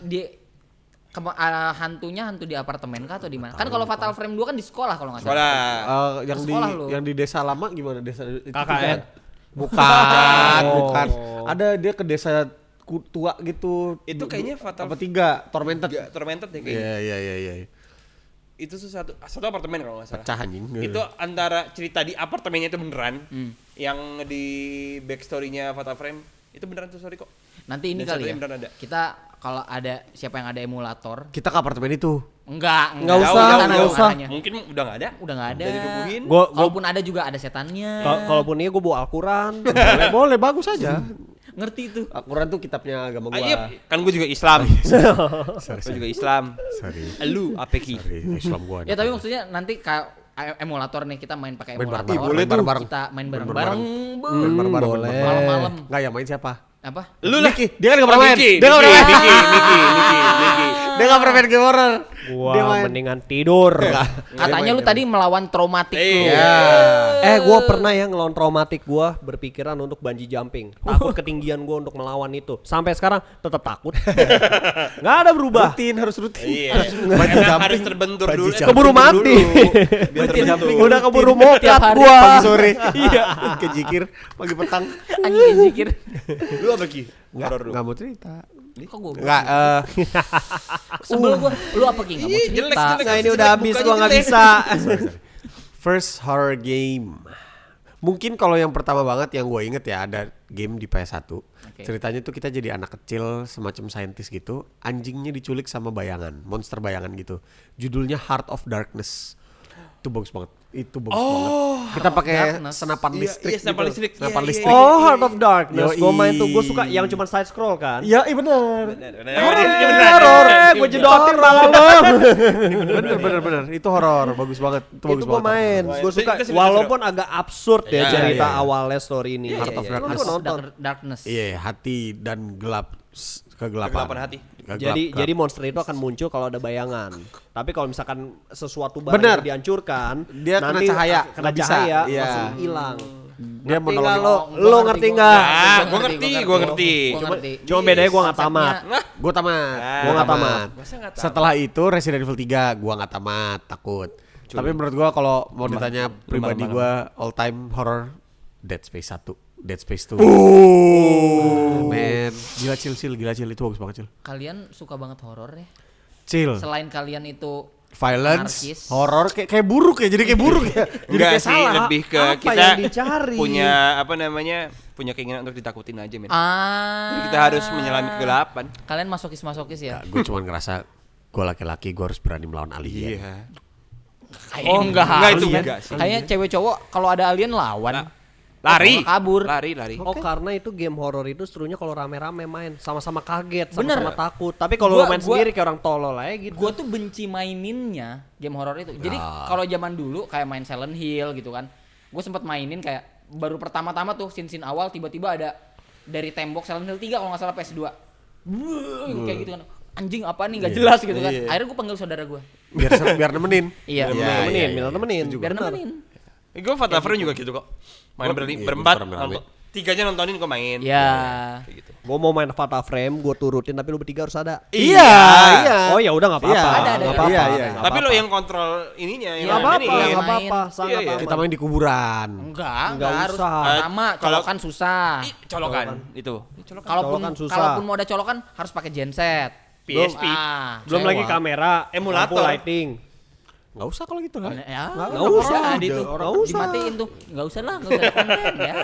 hantunya hantu di apartemen kah atau di mana? Kan kalau Fatal Frame 2 kan di sekolah kalau nggak salah. Sekolah. Yang di Sekolah lu. yang di desa lama gimana desa itu? KKN. Bukan. Ada dia ke desa tua gitu. Itu kayaknya Fatal apa 3 Tormented. Tormented ya kayaknya. Iya. Itu satu apartemen kalau nggak salah. Pecah anjing. Itu antara cerita di apartemennya itu beneran, yang di backstory-nya Fatal Frame itu beneran tuh story kok. Nanti ini Dan kali ya. satunya beneran ada. Kita kalau ada siapa yang ada emulator. Kita ke apartemen itu. Enggak Nggak usah, Sana nggak dong usah. arahnya. Mungkin udah nggak ada. Udah nggak ada. Udah dirubuhin. Kalaupun ada juga ada setannya. Kalaupun ini gue bawa Al-Quran. boleh bagus aja. Ngerti tuh. Al-Quran tuh kitabnya agama gua. Iya, kan gue juga Islam. Gue juga Islam. Sorry. Lu APK. Islam gua. Ya tapi maksudnya nanti kayak emulator nih kita main pakai Main emulator. bareng-bareng. Boleh tuh. Bareng-bareng. Kita main bareng-bareng. Boleh. Malam-malam. Enggak ya main siapa? Apa? Lu lah. Dia kan enggak pernah main. Miki. Dia enggak pernah main. Miki. Dia enggak pernah main game horror. Dia Gua main. mendingan tidur. Katanya lu tadi melawan traumatik lu. Iya. Gue pernah ya ngelawan traumatik, gue berpikiran untuk bungee jumping. Takut ketinggian gue untuk melawan itu. Sampai sekarang tetap takut. Nggak ada berubah. Harus rutin. Iya. Karena harus terbentur dulu. Keburu mati. Biar terbentur. Udah keburu mokat Tiap hari gue. Pagi sore. Iya. Ke jikir pagi petang. Anjing zikir. Lu apa Ki? Enggak mau cerita. Kok gua Enggak sebel gua. Lu apa Ki? Enggak mau Iya, cerita. jelek. Nah ini udah habis, Mukanya gue nggak jelek. bisa. first horror game. Mungkin kalau yang pertama banget yang gue inget ya ada game di PS1. Ceritanya tuh kita jadi anak kecil semacam saintis gitu. Anjingnya diculik sama bayangan, monster bayangan gitu. Judulnya Heart of Darkness. Itu bagus banget. Kita pakai Darkness. senapan listrik. Iya, senapan gitu. listrik. Senapan Iya, listrik. Oh, Heart of Darkness. Yoi. Gue main tuh, gue suka yang cuma side scroll kan. Iya, bener. Horor, gue jedotin malah lo. Bener. Itu horor, bagus banget. Itu bagus Itu gue banget. main, gue suka. Itu seru. Walaupun agak absurd ya Iya, cerita iya. awalnya story ini. Heart of Darkness. Gue nonton. Darkness. Iya, hati dan gelap, kegelapan. Kegelapan hati. Jadi monster itu akan muncul kalau ada bayangan. Tapi kalau misalkan sesuatu barang Bener. itu dihancurkan, Dia kena nanti cahaya, kena nggak bisa. cahaya Iya. langsung hilang. Dia Ngerti menolong. nggak lo? Gua Lo ngerti nggak? Ah, gua ngerti. Gua Cuma, ngerti. cuma bedanya gue nggak tamat. Gue tamat. Gua nggak tamat. Masa nggak tamat? Setelah itu Resident Evil 3 gua nggak tamat, takut. Tapi menurut gua kalau mau ditanya pribadi gua all time horror Dead Space 1, Dead Space 2. Men, gila Cil itu bagus banget Cil. Kalian suka banget horor ya? Cil, Selain kalian itu violence, anarkis. horror kayak buruk ya, jadi kayak buruk ya. Jadi Enggak kayak sih, salah. lebih ke Apa kita yang dicari? punya apa namanya? Punya keinginan untuk ditakutin aja, men. Jadi Ah. kita harus menyelami kegelapan. Kalian masokis ya? Gue cuma ngerasa gue laki-laki, gue harus berani melawan alien. Kayaknya enggak enggak harus, itu men. enggak sih. Kayaknya cewek cowok kalau ada alien lawan. Lari, Kabur. lari. Oh karena itu game horror itu serunya kalau rame-rame main sama-sama kaget, Bener. sama-sama takut. Tapi kalau lo main Gua- sendiri kayak orang tolol aja gitu. Gue tuh benci maininnya game horor itu. Jadi kalau zaman dulu kayak main Silent Hill gitu kan, gue sempat mainin kayak baru pertama-tama tuh scene awal tiba-tiba ada dari tembok Silent Hill 3 kalau nggak salah PS2. Kayak gitu kan. Anjing apa nih nggak jelas gitu kan. Akhirnya gue panggil saudara gue. Biar nemenin. Iya. Temenin. Biar nemenin. Gue Fatal Frame juga gitu kok. Main berempat, tiganya nontonin gue main. Ya. Kayak gitu. Gue mau main Fatal Frame, gue turutin tapi lu bertiga harus ada. Iya. Oh ya udah nggak apa-apa. Iya, ada. Nggak apa-apa. Iya. Nggak Tapi lo apa-apa. yang kontrol ininya, yang Nggak apa-apa, ini. nggak apa-apa. Main. Sangat Iya. aman. Kita main di kuburan. Enggak harus. usah. Pertama Kalau- colokan susah. Ih, colokan itu. Kalaupun Colokan susah. kalaupun mau ada colokan harus pakai genset. PSP. Belum sewa. lagi kamera, Emulator. lampu lighting. Nggak usah kalau gitu lah. Ya, Nggak usah. di itu. Nggak usah. Dimatiin tuh. Enggak usah lah, enggak usah ada konten ya.